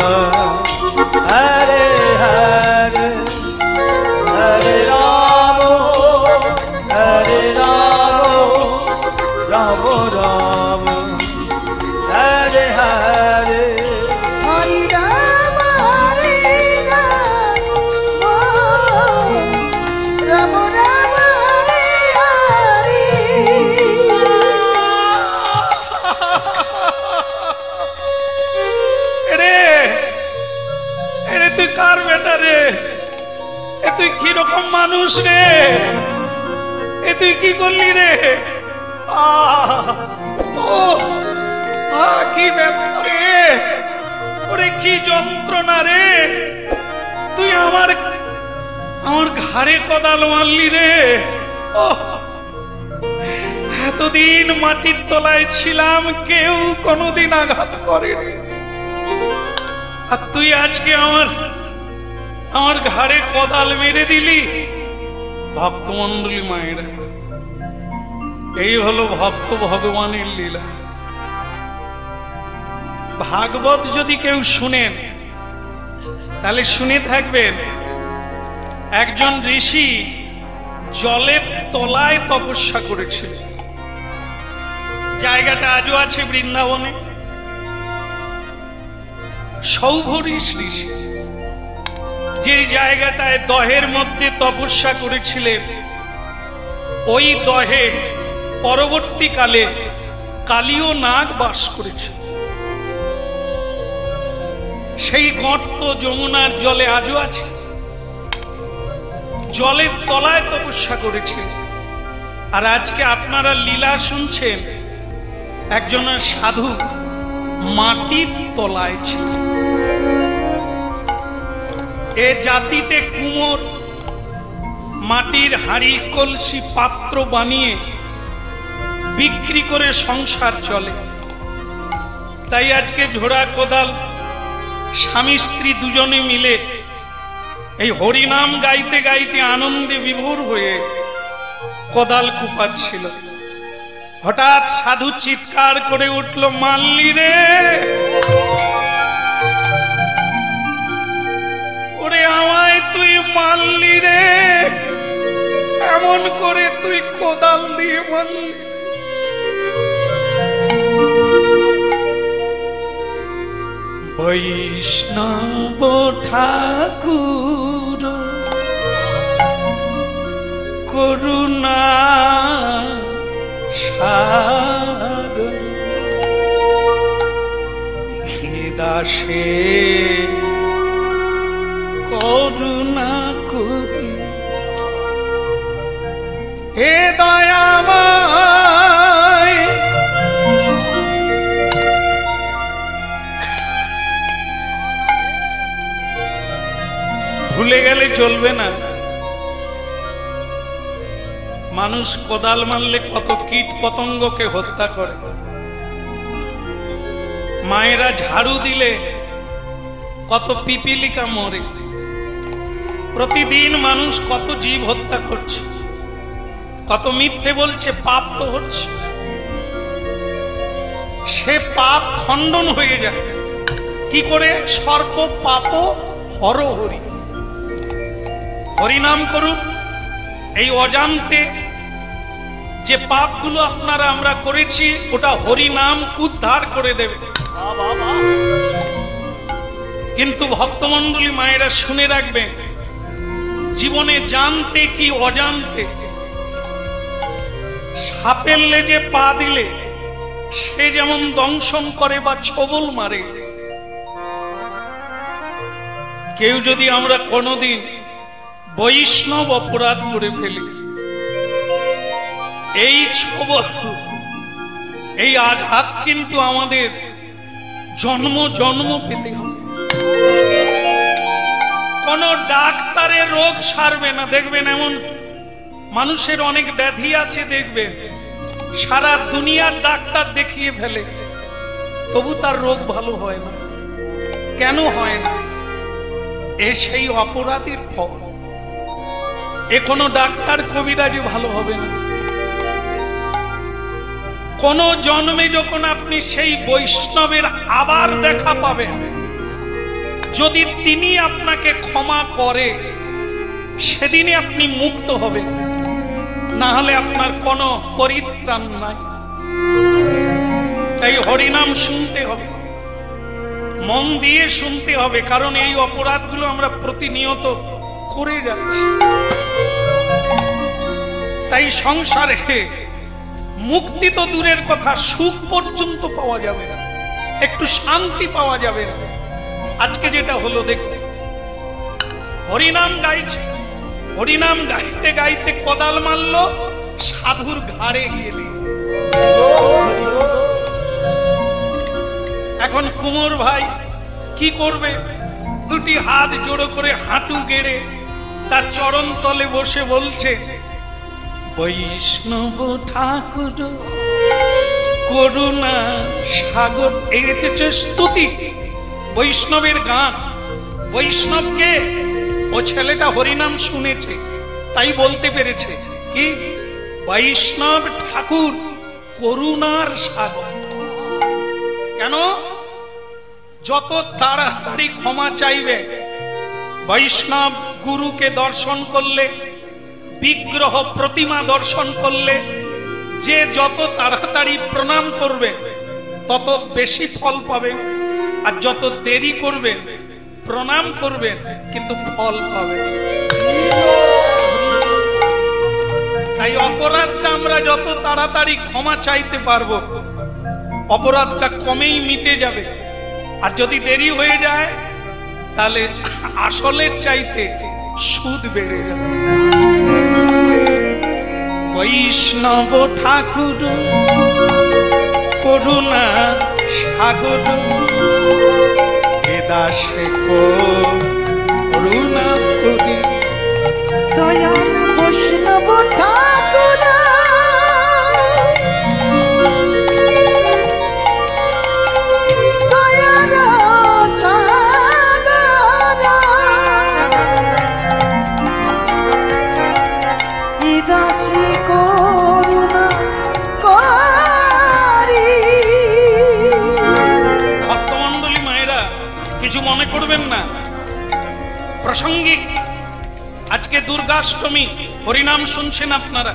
হরে হরে, হরে রাম রাম রাম হরে হরে। হরি রাম হরি রাম, রাম রাম হরি হরি। এরে তুই কার বেটা রে? এ তুই কি রকম মানুষ রে? এ তুই কি করলি রে? কি ব্যাপার রে? ওরে কি যন্ত্রণা রে! তুই আমার ঘাড়ে কোদাল মারলি রে। এতদিন মাটির তলায় ছিলাম, কেউ কোনোদিন আঘাত করেনি, আর তুই আজকে আমার ঘাড়ে কোদাল মেরে দিলি। ভক্তমন্ডলী মায়েরা, এই হলো ভক্ত ভগবানের লীলা। ভাগবত যদি কেউ শুনেন, তাহলে শুনে থাকবেন, একজন ঋষি জলের তলায় তপস্যা করেছিল। জায়গাটা আজও আছে বৃন্দাবনে। সৌভরিশ ঋষি যে জায়গাটায় দহের মধ্যে তপস্যা করেছিলেন, ওই দহে পরবর্তীকালে কালীয় নাগ বাস করেছে। সেই গর্ত যমুনার জলে আজও আছে। জলের তলায় তপস্যা করেছে। আর আজকে আপনারা লীলা শুনছেন, একজন সাধু মাটির তলায় ছিল। এ জাতিতে কুমোর মাটির হাঁড়ি কলসি পাত্র বানিয়ে বিক্রি করে সংসার চলে। তাই আজকে ঝোড়া কোদাল স্বামী স্ত্রী দুজনে মিলে এই হরিনাম গাইতে গাইতে আনন্দে বিভোর হয়ে কোদাল কুপাচ্ছিল। হঠাৎ সাধু চিৎকার করে উঠল, মাল্লি রে, ওরে আমায় তুই মারলি রে, এমন করে তুই কোদাল দিয়ে মারলি। বৈষ্ণব ঠাকুর করুণা সাগর, হে দাসে করুণা করি, হে দয়াময় ভুলে গেলে চলবে না। মানুষ কোদাল মারলে কত কীট পতঙ্গকে হত্যা করে, মায়েরা ঝাড়ু দিলে কত পিপিলিকা মরে, প্রতিদিন মানুষ কত জীব হত্যা করছে, কত মিথ্যে বলছে, পাপ তো হচ্ছে। সে পাপ খণ্ডন হয়ে যায় কি করে? সর্ব পাপ হর হরি, হরিনাম করুন। এই অজান্তে যে পাপগুলো আপনারা আমরা করেছি, ওটা হরিনাম উদ্ধার করে দেবে। কিন্তু ভক্তমণ্ডলী মায়েরা শুনে রাখবেন, জীবনে জানতে কি অজান্তে সাপের লেজে পা দিলে সে যেমন দংশন করে বা ছবল মারে, কেউ যদি আমরা কোনোদিন বৈষ্ণব অপরাধ করে ফেলি, এই ছবল, এই আঘাত কিন্তু আমাদের জন্ম জন্ম পেতে হবে। কোন ডাক্তারের রোগ সারবে না। দেখবেন এমন মানুষের অনেক ব্যাধি আছে, দেখবেন সারা দুনিয়ার ডাক্তার দেখিয়ে ফেলে, তবু তার রোগ ভালো হয় না। কেন হয় না? এ সেই অপরাধীর ফল। এ কোনো ডাক্তার কবিরাজি ভালো হবে না। কোন জন্মে যখন আপনি সেই বৈষ্ণবের আবার দেখা পাবেন, যদি তিনি আপনাকে ক্ষমা করে, সেদিনই আপনি মুক্ত হবেন, না হলে আপনার কোনো পরিত্রাণ নাই। তাই হরিনাম শুনতে হবে, মন দিয়ে শুনতে হবে, কারণ এই অপরাধগুলো আমরা প্রতিনিয়ত করে যাচ্ছি। তাই সংসারে মুক্তি তো দূরের কথা, সুখ পর্যন্ত পাওয়া যাবে না, একটু শান্তি পাওয়া যাবে না। আজকে যেটা হলো দেখুন, হরিনাম গাইছে, হরিনাম গাইতে গাইতে কোদাল মারলো সাধুর ঘাড়ে গেলে। এখন কুমোর ভাই কি করবে? দুটি হাত জোড়ো করে হাঁটু গেড়ে তার চরণ তলে বসে বলছে, বৈষ্ণব ঠাকুর করুণা সাগর। এই হচ্ছে স্তুতি, বৈষ্ণবের গান। বৈষ্ণবকে ও ছেলেটা হরিনাম শুনেছে, তাই বলতে পেরেছে কি, বৈষ্ণব ঠাকুর করুণার সাগর। কেন? যত তাড়াতাড়ি ক্ষমা চাইবে, বৈষ্ণব গুরুকে দর্শন করলে, বিগ্রহ প্রতিমা দর্শন করলে, যে যত তাড়াতাড়ি প্রণাম করবে তত বেশি ফল পাবে, আর যত দেরি করবেন, প্রণাম করবেন কিন্তু ফল পাবে। তাই অপরাধটা আমরা যত তাড়াতাড়ি ক্ষমা চাইতে পারবো, অপরাধটা কমেই মিটে যাবে। আর যদি দেরি হয়ে যায়, তাহলে আসলের চাইতে সুদ বেড়ে যাবে। বৈষ্ণব ঠাকুর করুণা সাগর, দাসে করুণা করি, দয়াল বৈষ্ণব ঠাকুর দয়ার সাগর, দাসে করুণা করি। কিছু মনে করবেন না, প্রাসঙ্গিক। আজকে দুর্গাষ্টমী, হরিনাম শুনছেন আপনারা।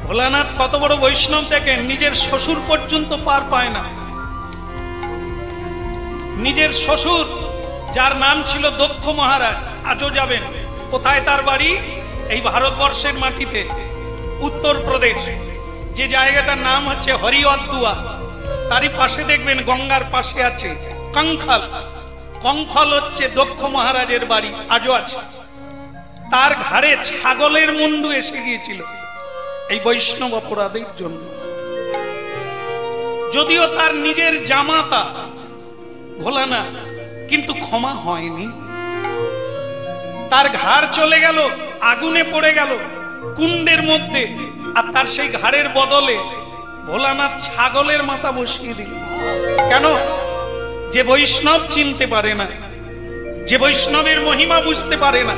ভোলানাথ কত বড় বৈষ্ণব দেখেন, নিজের শ্বশুর পর্যন্ত পার পায় না। নিজের শ্বশুর, যার নাম ছিল দক্ষ মহারাজ, আজও যাবেন। কোথায় তার বাড়ি? এই ভারতবর্ষের মাটিতে, উত্তরপ্রদেশ। যে জায়গাটার নাম হচ্ছে হরিঅদ্দুয়া, তারই পাশে দেখবেন গঙ্গার পাশে আছে কঙ্খল। কঙ্খল হচ্ছে দক্ষ মহারাজের বাড়ি, আজও আছে। তার ঘাড়ে ছাগলের মুন্ডু এসে গিয়েছিল এই বৈষ্ণব অপরাধের জন্য। যদিও তার নিজের জামাতা ভোলানা, কিন্তু ক্ষমা হয়নি। তার ঘাড় চলে গেল, আগুনে পড়ে গেল কুণ্ডের মধ্যে, আর তার সেই ঘাড়ের বদলে ভোলানাথ ছাগলের মাথা বসিয়ে দিল। কেন? যে বৈষ্ণব চিনতে পারে না, যে বৈষ্ণবের মহিমা বুঝতে পারে না,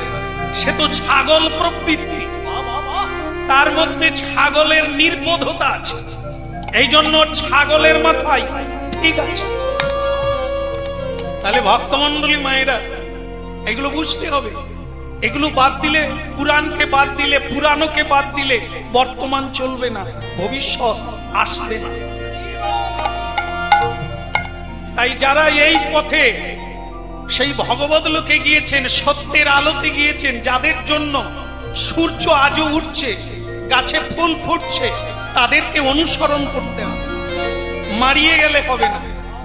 সে তো ছাগল প্রবৃত্তি, তার মধ্যে ছাগলের নির্বোধতা আছে। এই জন্য ছাগলের মাথায় ঠিক আছে। তাহলে ভক্তমন্ডলী মায়েরা, এগুলো বুঝতে হবে। এগুলো বাদ দিলে, পুরাণকে বাদ দিলে, পুরাণকে বাদ দিলে বর্তমান চলবে না, ভবিষ্যৎ আসবে না। তাই যারা এই পথে সেই ভগবত লোকে গিয়েছেন, সত্যের আলোতে গিয়েছেন, যাদের জন্য সূর্য আজও উঠছে, গাছে ফুল ফুটছে, তাদেরকে অনুসরণ করতে হবে। মারিয়ে গেলে হবে না,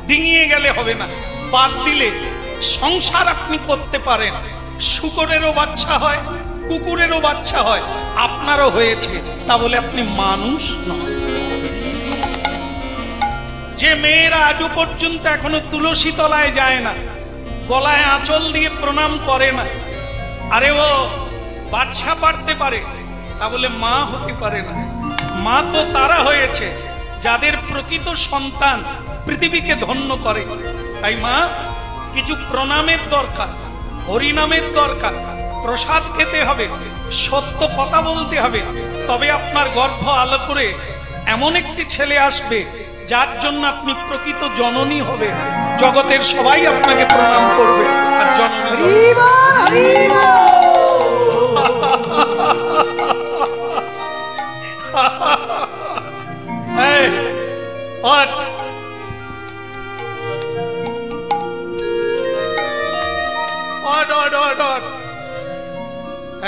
ডিঙিয়ে গেলে হবে না। বাদ দিলে সংসার আপনি করতে পারেন, শূকরেরও বাচ্চা হয়, কুকুরেরও বাচ্চা হয়, আপনারও হয়েছে, তা বলে আপনি মানুষ নয়। যে মেয়েরা আজও পর্যন্ত এখনো তুলসী তলায় যায় না, গলায় আঁচল দিয়ে প্রণাম করে না, আরে ও বাচ্চা পারতে পারে, তা বলে মা হতে পারে না। মা তো তারা হয়েছে যাদের প্রকৃত সন্তান পৃথিবীকে ধন্য করে। তাই মা, কিছু প্রণামের দরকার, হরিনামের দরকার, প্রসাদ খেতে হবে, সত্য কথা বলতে হবে, তবে আপনার গর্ভ আলো করে এমন একটি ছেলে আসবে যার জন্য আপনি প্রকৃত জননী হবে। জগতের সবাই আপনাকে প্রণাম করবে আর জননী।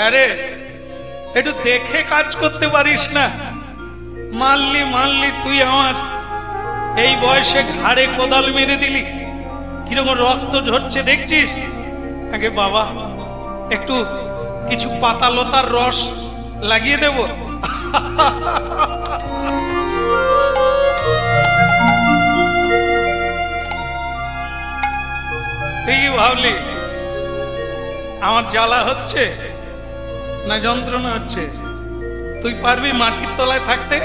আরে একটু দেখে কাজ করতে পারিস না? মানলি তুই আমার এই বয়সে ঘাড়ে কোদাল মেরে দিলি, কিরকম রক্ত ঝরছে দেখছিস? আগে বাবা, একটু কিছু পাতা লতার রস লাগিয়ে দেব। তুই কি ভাবলি আমার জ্বালা হচ্ছে না যন্ত্রণা হচ্ছে? তুই পারবি মাটির তলায় থাকতে?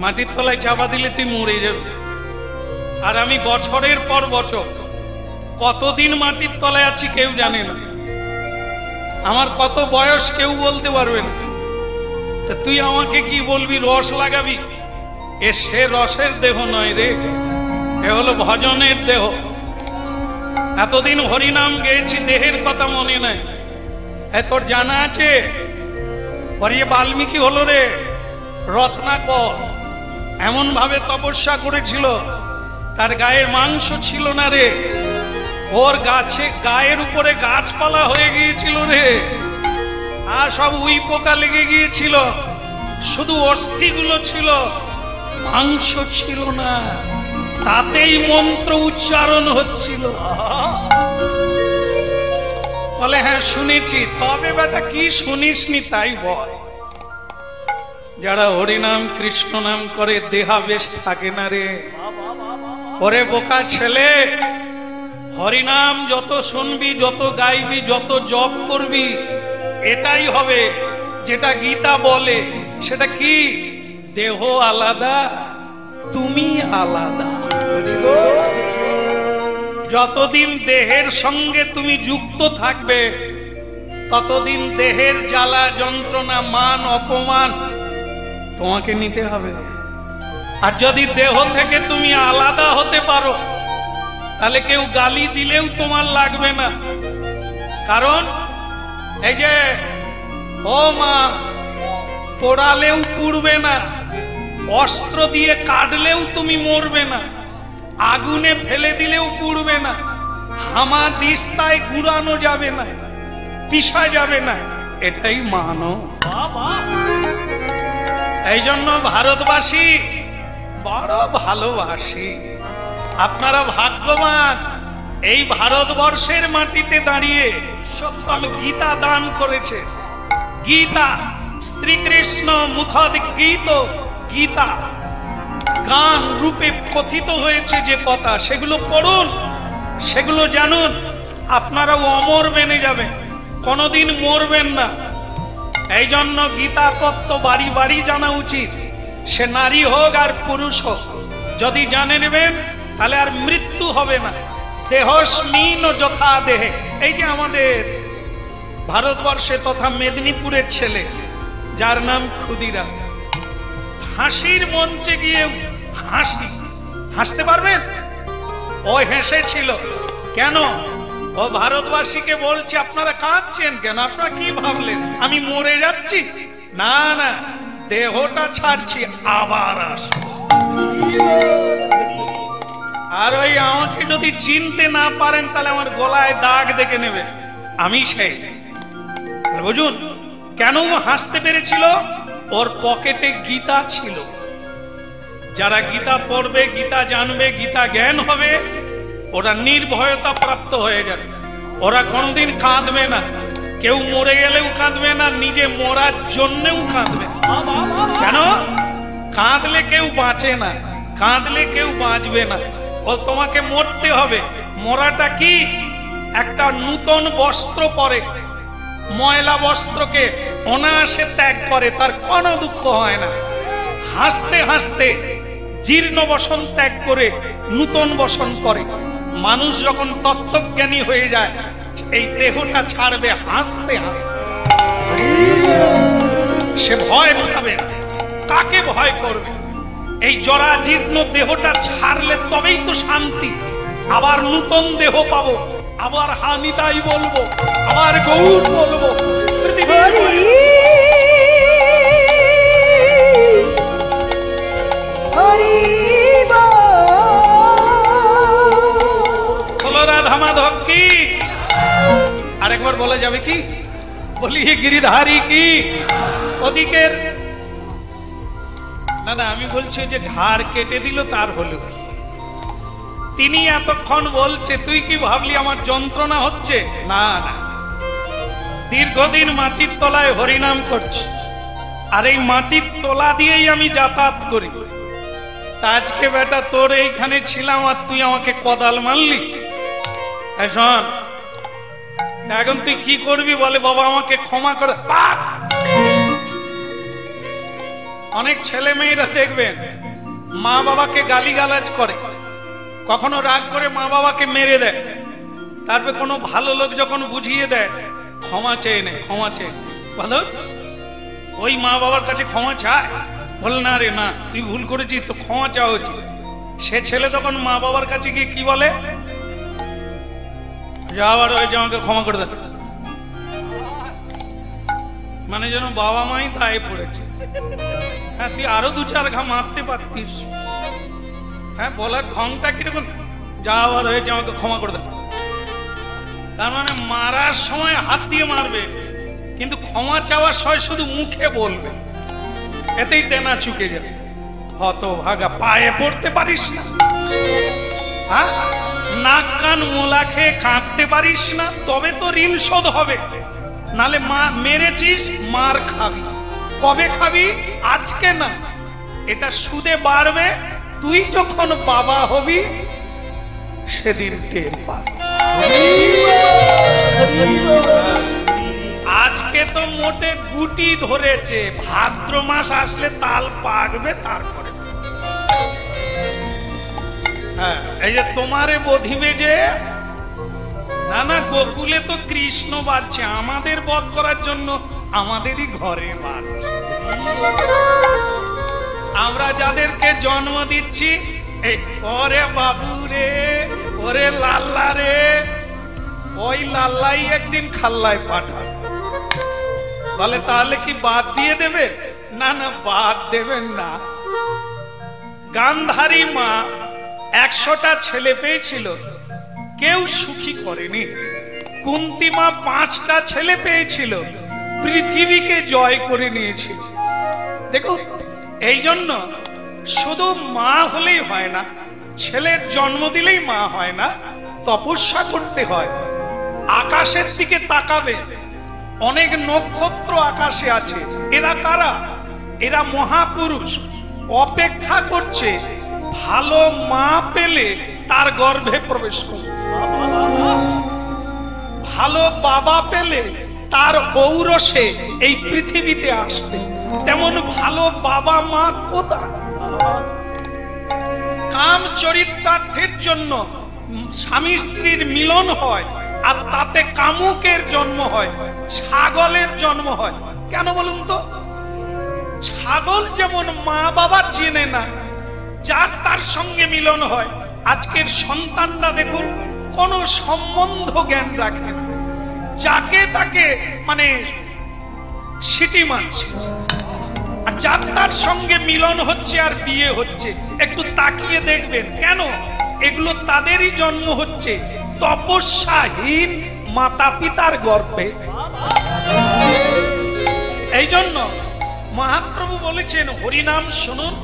মাটির তলায় চাপা দিলে তুই মরে যাবি। আর আমি বছরের পর বছর কতদিন মাটির তলায় আছি কেউ জানে না, আমার কত বয়স কেউ বলতে পারবে না। তা তুই আমাকে কি বলবি রস লাগাবি? সে রসের দেহ নয় রে, এ হলো ভজনের দেহ। এতদিন হরিনাম গেয়েছি, দেহের কথা মনে নাই। তোর জানা আছে পরে বাল্মীকি হলো রে রত্নাকর, এমন ভাবে তপস্যা করেছিল, তার গায়ের মাংস ছিল না রে, ওর গায়ের উপরে গাছপালা হয়ে গিয়েছিল রে, আর সব উই পোকা লেগে গিয়েছিল, শুধু অস্থিগুলো ছিল, মাংস ছিল না, তাতেই মন্ত্র উচ্চারণ হচ্ছিল। বলে হ্যাঁ শুনেছি। তবে বেটা কি শুনিসনি তাই বল। যারা হরিনাম কৃষ্ণ নাম করে দেহাবেশ থাকে না রে। ওরে বোকা ছেলে, হরিনাম যত শুনবি, যত গাইবি, যত জপ করবি, এটাই হবে যেটা গীতা বলে। সেটা কি? দেহ আলাদা, তুমি আলাদা। যতদিন দেহের সঙ্গে তুমি যুক্ত থাকবে, ততদিন দেহের জ্বালা যন্ত্রণা, মান অপমান তোমাকে নিতে হবে। আর যদি দেহ থেকে তুমি আলাদা হতে পারো, তাহলে কেউ গালি দিলেও তোমার লাগবে না, কারণ এই যে ও মা, পোড়ালেও পুড়বে না, অস্ত্র দিয়ে কাটলেও তুমি মরবে না, আগুনে ফেলে দিলেও পুড়বে না, হামা দিস্তায় গুড়ানো যাবে না, পিষা যাবে না, এটাই মানো। এই জন্য ভারতবাসী বড় ভালোবাসি, আপনারা ভাগ্যবান এই ভারতবর্ষের মাটিতে দাঁড়িয়ে সত্যম গীতা দান করেছে। গীতা শ্রীকৃষ্ণ মুখোদ্গীত গীতা গান রূপে কথিত হয়েছে যে কথা, সেগুলো পড়ুন, সেগুলো জানুন, আপনারাও অমর বেনে যাবেন, কোনোদিন মরবেন না। এই জন্য গীতা তত্ত্ব বাড়ি বাড়ি জানা উচিত, সে নারী হোক আর পুরুষ হোক। যদি জানে নেবেন তাহলে আর মৃত্যু হবে না। দেহস্মিন যথা দেহে, এই যে আমাদের ভারতবর্ষে তথা মেদিনীপুরের ছেলে যার নাম ক্ষুদিরাম, হাসির মঞ্চে গিয়েও হাসতে পারবেন? ও হেসেছিল কেন? ও ভারতবাসীকে বলছে আপনারা কাঁদছেন কেন, আপনারা কি ভাবলেন আমি মরে যাচ্ছি? না না, দেহটা ছাড়ছি, আবার আসবো। আর ওই আমাকে যদি চিনতে না পারেন তাহলে আমার গলায় দাগ দেখে নেবেন, আমি সেই। বুঝুন কেন হাসতে পেরেছিল? ওর পকেটে গীতা ছিল। যারা গীতা পড়বে, গীতা জানবে, গীতা জ্ঞান হবে, ওরা নির্ভয়তা প্রাপ্ত হয়ে যাবে। ওরা কোনোদিন কাঁদবে না, কেউ মরে গেলেও কাঁদবে না, নিজে মরার জন্যেও কাঁদবে না। কেন? কাঁদলে কেউ বাঁচে না, কাঁদলে কেউ বাঁচবে না। ও তোমাকে মরতে হবে। মরাটা কি? একটা নূতন বস্ত্র পরে, ময়লা বস্ত্রকে অনায়াসে ত্যাগ করে, তার কোনো দুঃখ হয় না। হাসতে হাসতে জীর্ণ বসন ত্যাগ করে নূতন বসন করে। মানুষ যখন তত্ত্বজ্ঞানী হয়ে যায়, এই দেহটা ছাড়বে হাসতে হাসতে। সে ভয় পাবে না। কাকে ভয় করবে? এই জরাজীর্ণ দেহটা ছাড়লে তবেই তো শান্তি। আবার নূতন দেহ পাবো, আবার হামিদাই বলবো, আবার গৌর বলবো। রাধা মাধব কি? আরেকবার বলা যাবে কি? বলি গিরিধারী কি? ওদিকের না না, আমি বলছি যে ঘাড় কেটে দিল তার হলো কি? তিনি এতক্ষণ বলছে, তুই কি ভাবলি আমার যন্ত্রণা হচ্ছে? না না, দীর্ঘদিন মাটির তলায় হরিনাম করছি, আর এই মাটির তলা দিয়েই আমি যাতায়াত করি। তা আজকে বেটা তোর এইখানে ছিলাম আর তুই আমাকে কদাল মারলি। শোন, এখন তুই কি করবি বলে? বাবা আমাকে ক্ষমা করে। অনেক ছেলে মেয়েরা দেখবেন মা বাবাকে গালিগালাজ করে, কখনো রাগ করে মা বাবাকে মেরে দেয়, তারপরে কোনো ভালো লোক যখন বুঝিয়ে দেয় ক্ষমা চেয়ে নে, ক্ষমা চেয়ে। ভালো ওই মা বাবার কাছে ক্ষমা চায়? বল না রে না, তুই ভুল করেছিস তো ক্ষমা চাওয়া উচিত। সে ছেলে তখন মা বাবার কাছে গিয়ে কি বলে? আবার ওই যে আমাকে ক্ষমা করে দেয়, মানে যেন বাবা মাই দায়ে পড়েছে। হ্যাঁ, তুই আরো দু চার ঘা মারতে পারতিস। হ্যাঁ, বলার ঢংটা কিরকম? যা আবার হয়েছে আমাকে ক্ষমা করে দেয়। তার মানে মারার সময় হাত দিয়ে মারবে, কিন্তু ক্ষমা চাওয়ার সময় শুধু মুখে বলবে, এতেই তেনা চুকে যাবে। হতভাগা, পায়ে পড়তে পারিস না? হ্যাঁ, নাক কান মোলা খেয়ে কাঁদতে পারিস না? তবে তো ঋণ শোধ হবে। নালে মেরেছিস, মার খাবি। কবে খাবি? আজকে না, এটা সুদে বাড়বে। তুই যখন বাবা হবি সেদিন টের পাবি। আজকে তো মোটে গুটি ধরেছে, ভাদ্র মাস আসলে তাল পাকবে। তারপরে হ্যাঁ, এই যে তোমারে বধিবে যে, না না, গোকুলে তো কৃষ্ণ বাড়ছে, আমাদের বধ করার জন্য আমাদেরই ঘরে বাড়ছে। আমরা যাদেরকে জন্ম দিচ্ছি, এই ওরে বাবু রে, ওরে লাল্লা রে, ওই লাল্লাই একদিন খাল্লায় পাঠান। বলে তাহলে কি বাদ দিয়ে দেবে? না না, বাদ দেবেন না। গান্ধারী মা 100টা ছেলে পেয়েছিল, কেউ সুখী করেনি। কুন্তী মা 5টা ছেলে পেয়েছিল, পৃথিবীকে জয় করে নিয়েছিল। দেখো, এই জন্য শুধু মা হলেই হয় না, ছেলের জন্ম দিলেই মা হয় না, তপস্যা করতে হয়। আকাশের দিকে তাকাবে, অনেক নক্ষত্র আকাশে আছে। এরা কারা? এরা মহাপুরুষ, অপেক্ষা করছে ভালো মা পেলে তার গর্ভে প্রবেশ করবে, ভালো বাবা পেলে তার ঔরসে এই পৃথিবীতে আসবে। তেমন ভালো বাবা মা কোথায়? কাম চরিতার্থের জন্য স্বামী স্ত্রীর মিলন হয়, আর তাতে কামুকের জন্ম হয়, ছাগলের জন্ম হয়। কেন বলুন তো? ছাগল যেমন মা বাবা চেনে না, যার তার সঙ্গে মিলন হয়। আজকের সন্তানরা দেখুন, কোন সম্বন্ধ জ্ঞান রাখে না, যাকে তাকে মানে সিটি মারছে। আর যার তার সঙ্গে মিলন হচ্ছে আর বিয়ে হচ্ছে, একটু তাকিয়ে দেখবেন কেন? এগুলো তাদেরই জন্ম হচ্ছে তপস্যাহীন মাতা পিতার গর্ভে। এই জন্য মহাপ্রভু বলেছেন, হরিনাম শুনুন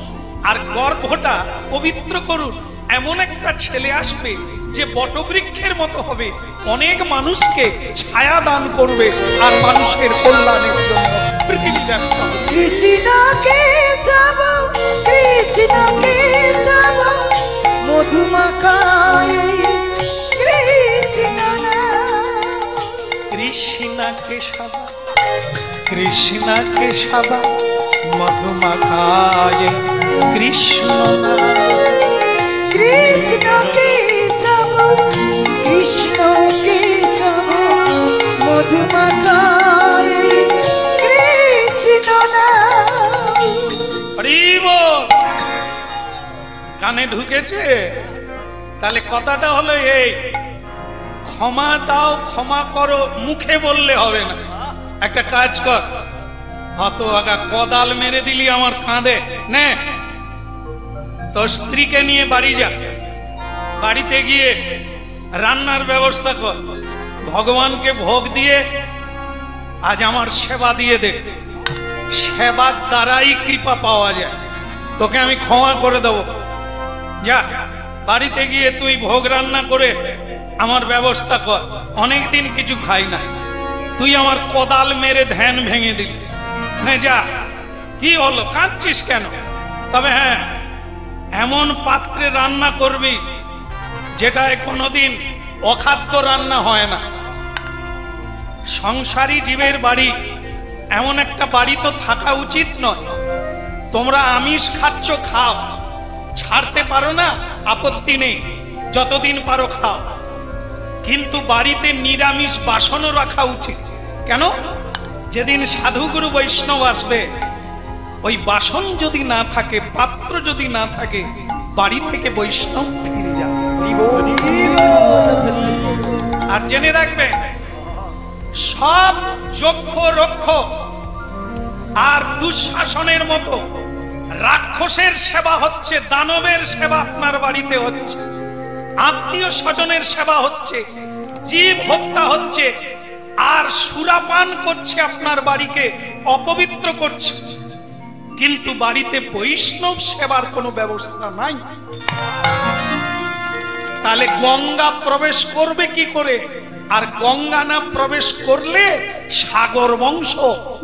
আর গর্ভটা পবিত্র করুন। এমন একটা ছেলে আসবে যে বটবৃক্ষের মতো হবে, অনেক মানুষকে ছায়া দান করবে, আর মানুষের কল্যাণের জন্য পৃথিবী যাত্রা। কৃষ্ণকে যাব, কৃষ্ণকে যাব, মধুমাখায় কৃষ্ণ নাম। কৃষ্ণকে সাবা, কৃষ্ণকে সাবা, মধুমাখায় কৃষ্ণ নাম। কৃষ্ণকে যাব, কৃষ্ণকে যাব, মধুমাখায় কৃষ্ণ নাম। হরিব কানে ঢুকেছে? তাহলে কথাটা হলো এই, ক্ষমা দাও, ক্ষমা করো, মুখে বললে হবে না। একটা কাজ কর, হতো আগা কদাল মেরে দিলি আমার কাঁধে, নে তোর স্ত্রীকে নিয়ে বাড়ি যা, বাড়িতে গিয়ে রান্নার ব্যবস্থা কর, ভগবানকে ভোগ দিয়ে আজ আমার সেবা দিয়ে দে। সেবার দ্বারাই কৃপা পাওয়া যায়। তোকে আমি ক্ষমা করে দেব। যা, বাড়িতে গিয়ে তুই ভোগ রান্না করে আমার ব্যবস্থা কর। অনেকদিন কিছু খাই না, তুই আমার কোদাল মেরে ধ্যান ভেঙে দিলি। নে যা। কি হলো, কাঁদছিস কেন? তবে হ্যাঁ, এমন পাত্রে রান্না করবি যেটায় কোনোদিন অখাদ্য রান্না হয় না। সংসারী জীবের বাড়ি এমন একটা বাড়ি তো থাকা উচিত নয়। তোমরা আমিষ খাচ্ছ, খাও, ছাড়তে পারো না, আপত্তি নেই, যতদিন পারো খাও, কিন্তু বাড়িতে নিরামিষ বাসনও রাখা উচিত। কেন? যেদিন সাধুগুরু বৈষ্ণব আসবে, ওই বাসন যদি না থাকে, পাত্র যদি না থাকে, বাড়ি থেকে বৈষ্ণব ফিরে যাবে। আর জেনে রাখবেন, সব যক্ষ রক্ষ আর দুঃশাসনের মতো রাক্ষসের সেবা হচ্ছে, দানবের সেবা আপনার বাড়িতে হচ্ছে, আত্মীয় স্বজনের সেবা হচ্ছে, জীব হত্যা হচ্ছে, আর সুরাপান করছে, আপনার বাড়িকে অপবিত্র করছে। কিন্তু বাড়িতে বৈষ্ণব সেবার কোনো ব্যবস্থা নাই। তাহলে গঙ্গা প্রবেশ করবে কি করে? আর গঙ্গা না প্রবেশ করলে সাগর বংশ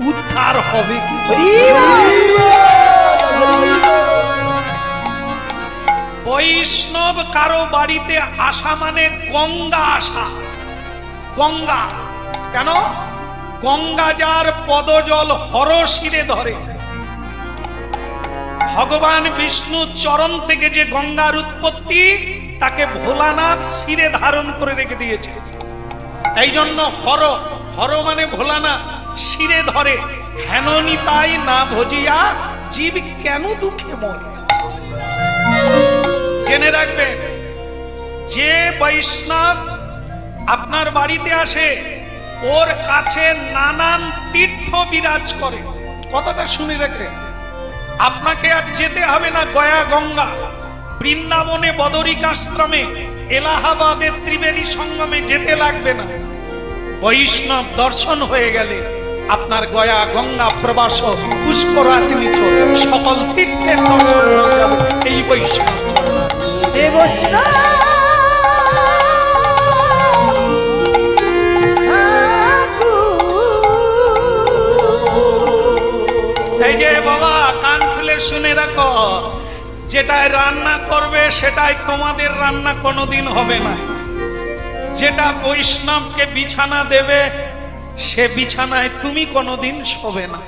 উদ্ধার হবে কি করে? বৈষ্ণব কারো বাড়িতে আসা মানে গঙ্গা আসা। গঙ্গা কেন? গঙ্গা যার পদজল হরশিরে ধরে। ভগবান বিষ্ণু চরণ থেকে যে গঙ্গার উৎপত্তি, তাকে ভোলানাথ শিরে ধারণ করে রেখে দিয়েছে। এই জন্য হর, হর মানে ভোলানাথ, শিরে ধরে। হেন নিতাই না ভজিয়া জীব কেন দুঃখে মরে। জেনে রাখবেন, যে বৈষ্ণব আপনার বাড়িতে আসে ওর কাছে নানান তীর্থ বিরাজ করে। কথাটা শুনে রেখে, আপনাকে আর যেতে হবে না গয়া গঙ্গা, বৃন্দাবনে বদরিকাশ্রমে, এলাহাবাদের ত্রিবেণী সঙ্গমে যেতে লাগবে না। বৈষ্ণব দর্শন হয়ে গেলে আপনার গয়া গঙ্গা প্রবাস পুষ্করাচরিত সকল তীর্থের দর্শন হয়ে যাবে এই বৈষ্ণব। এই যে বাবা, কান খুলে শুনে রাখো, যেটাই রান্না করবে সেটাই তোমাদের রান্না কোনোদিন হবে না। যেটা বৈষ্ণবকে বিছানা দেবে সে বিছানায় তুমি কোনোদিন শোবে না।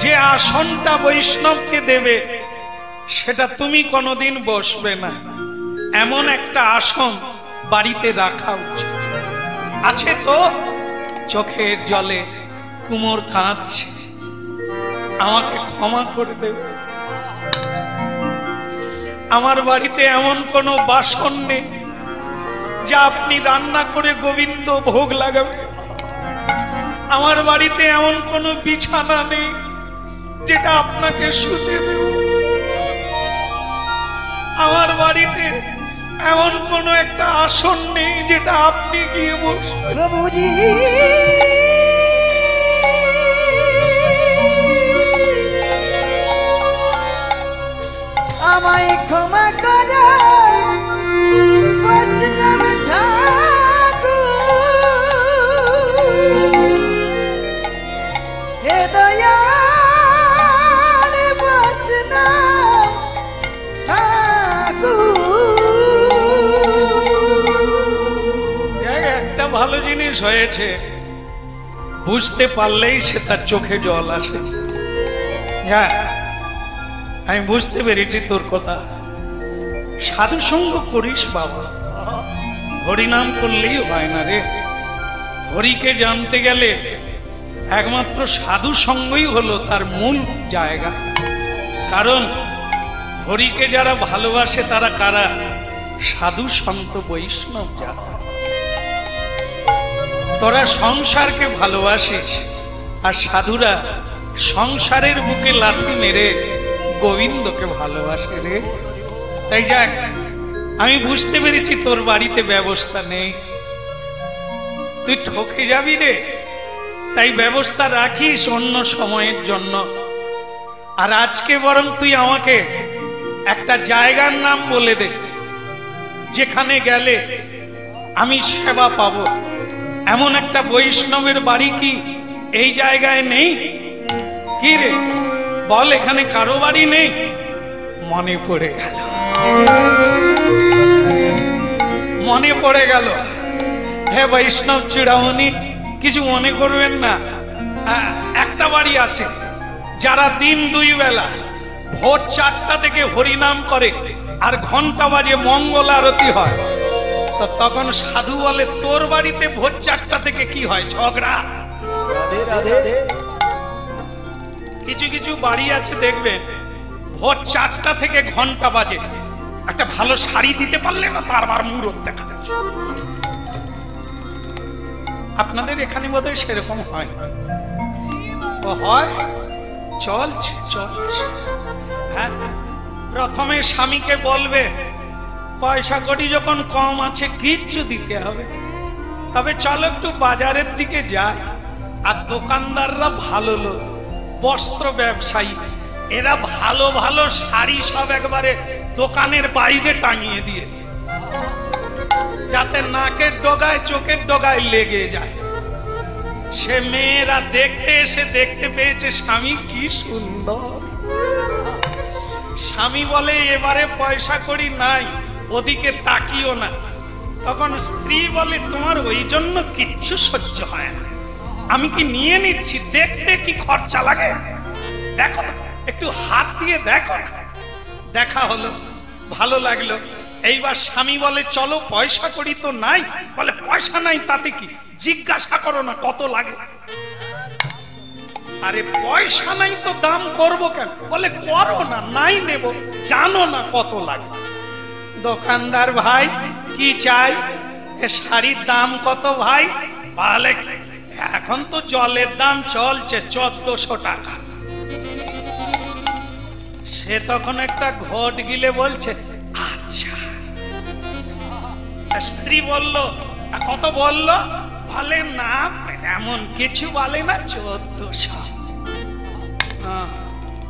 যে আসনটা বৈষ্ণবকে দেবে সেটা তুমি কোনোদিন বসবে না। এমন একটা আসন বাড়িতে রাখা উচিত। আছে তো? চোখের জলে কুমোর কাঁদছে, আমাকে ক্ষমা করে দেবে। আমার বাড়িতে এমন কোনো বাসন নেই যা আপনি রান্না করে গোবিন্দ ভোগ লাগাবে। আমার বাড়িতে এমন কোনো বিছানা নেই যেটা আপনাকে শুতে দেব। আমার বাড়িতে এমন কোনো একটা আসন নেই যেটা আপনি গিয়ে বসবেন। প্রভুজি আমায় ক্ষমা করো বৈষ্ণব ঠাকুর, হে দয়াল বৈষ্ণব ঠাকুর। একটা ভালো জিনিস হয়েছে, বুঝতে পারলেই সে তার চোখে জল আসে। হ্যাঁ, আমি বুঝতে পেরেছি তোর কথা। সাধু সঙ্গ করিস বাবা, হরিনাম করলেই হয় না রে। হরিকে জানতে গেলে একমাত্র সাধু সঙ্গই হলো তার মূল জায়গা। কারণ হরিকে যারা ভালোবাসে তারা কারা? সাধু সন্ত বৈষ্ণব যারা। তোরা সংসারকে ভালোবাসিস আর সাধুরা সংসারের বুকে লাথি মেরে গোবিন্দকে ভালোবাসে রে। তাই যাক, আমি বুঝতে পেরেছি তোর বাড়িতে ব্যবস্থা নেই, তুই ঠকে যাবি রে। তাই ব্যবস্থা রাখিস অন্য সময়ের জন্য। আর আজকে বরং তুই আমাকে একটা জায়গার নাম বলে দে যেখানে গেলে আমি সেবা পাবো। এমন একটা বৈষ্ণবের বাড়ি কি এই জায়গায় নেই? কি রে বল, এখানে কারো বাড়ি নেই? মনে পড়ে গেল, মনে পড়ে গেল। হে বৈষ্ণব চূড়ামণি, কিছু মনে করবেন না। একটা বাড়ি আছে যারা দিন দুই বেলা ভোর 4টা থেকে হরিনাম করে আর ঘন্টা বাজে মঙ্গল আরতি হয়। তো তখন সাধু বলে, তোর বাড়িতে ভোর 4টা থেকে কি হয়? ঝগড়া। কিছু কিছু বাড়ি আছে দেখবেন ভোর 4টা থেকে ঘন্টা বাজে, একটা ভালো শাড়ি দিতে পারলে না তার বার মুরত দেখা যাচ্ছে। আপনাদের এখানে বোধহয় সেরকম হয়? ও হয়, চলছে চলছে। হ্যাঁ, প্রথমে স্বামীকে বলবে পয়সা কড়ি যখন কম আছে কিচ্ছু দিতে হবে, তবে চলো একটু বাজারের দিকে যাই। আর দোকানদাররা ভালো লোক, বস্ত্র ব্যবসায়ী, এরা ভালো ভালো শাড়ি সব একবারে দোকানের বাইরে টাঙিয়ে দিয়ে, যাতে নাকের ডগায় চোখের ডগায় লেগে যায়। সে মেয়েরা দেখতে এসে দেখতে পেয়েছে স্বামী কি সুন্দর। স্বামী বলে, এবারে পয়সা কড়ি নাই, ওদিকে তাকিও না। তখন স্ত্রী বলে, তোমার ওই জন্য কিচ্ছু সহ্য হয় না, আমি কি নিয়ে নিচ্ছি, দেখতে কি খরচা লাগে, দেখো না, একটু হাত দিয়ে দেখো না। দেখা হলো, ভালো লাগলো। এইবার স্বামী বলে, চলো পয়সা কড়ি তো নাই। বলে, পয়সা নাই তাতে কি, জিজ্ঞাসা করো না কত লাগে। আরে পয়সা নাই তো দাম করবো কেন? বলে, করো না, নাই নেব, জানো না কত লাগে। দোকানদার ভাই কি চাই? এ শাড়ির দাম কত ভাই? বলে এখন তো জলের দাম চলছে 1400 টাকা। সে তখন একটা ঘট গিলে বলছে আচ্ছা। স্ত্রী বলল তা কত বলল? বলে না এমন কিছু বলে না, 1400।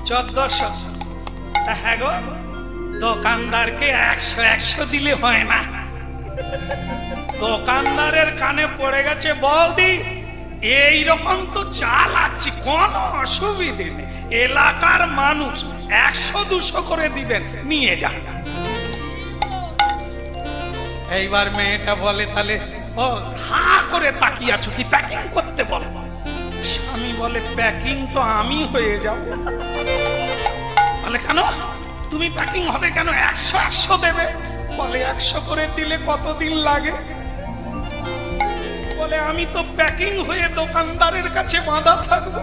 1400। তা হ্যাঁ গো, দোকানদারকে 100 দিলে হয় না? দোকানদারের কানে পড়ে গেছে, বৌদি এইরকম তো চালাচ্ছি, কোনো অসুবিধে নেই, এলাকার মানুষ 100-200 করে দিবেন, নিয়ে যান। এইবার মেয়েটা বলে তাহলে ও হা করে তাকিয়ে আছো কি, প্যাকিং করতে বল। স্বামী বলে প্যাকিং তো আমি হয়ে যাব। বলে কেন তুমি প্যাকিং হবে কেন? 100 দেবে। বলে 100 করে দিলে কতদিন লাগে? বলে আমি তো প্যাকিং হয়ে দোকানদারের কাছে বাঁধা থাকবো।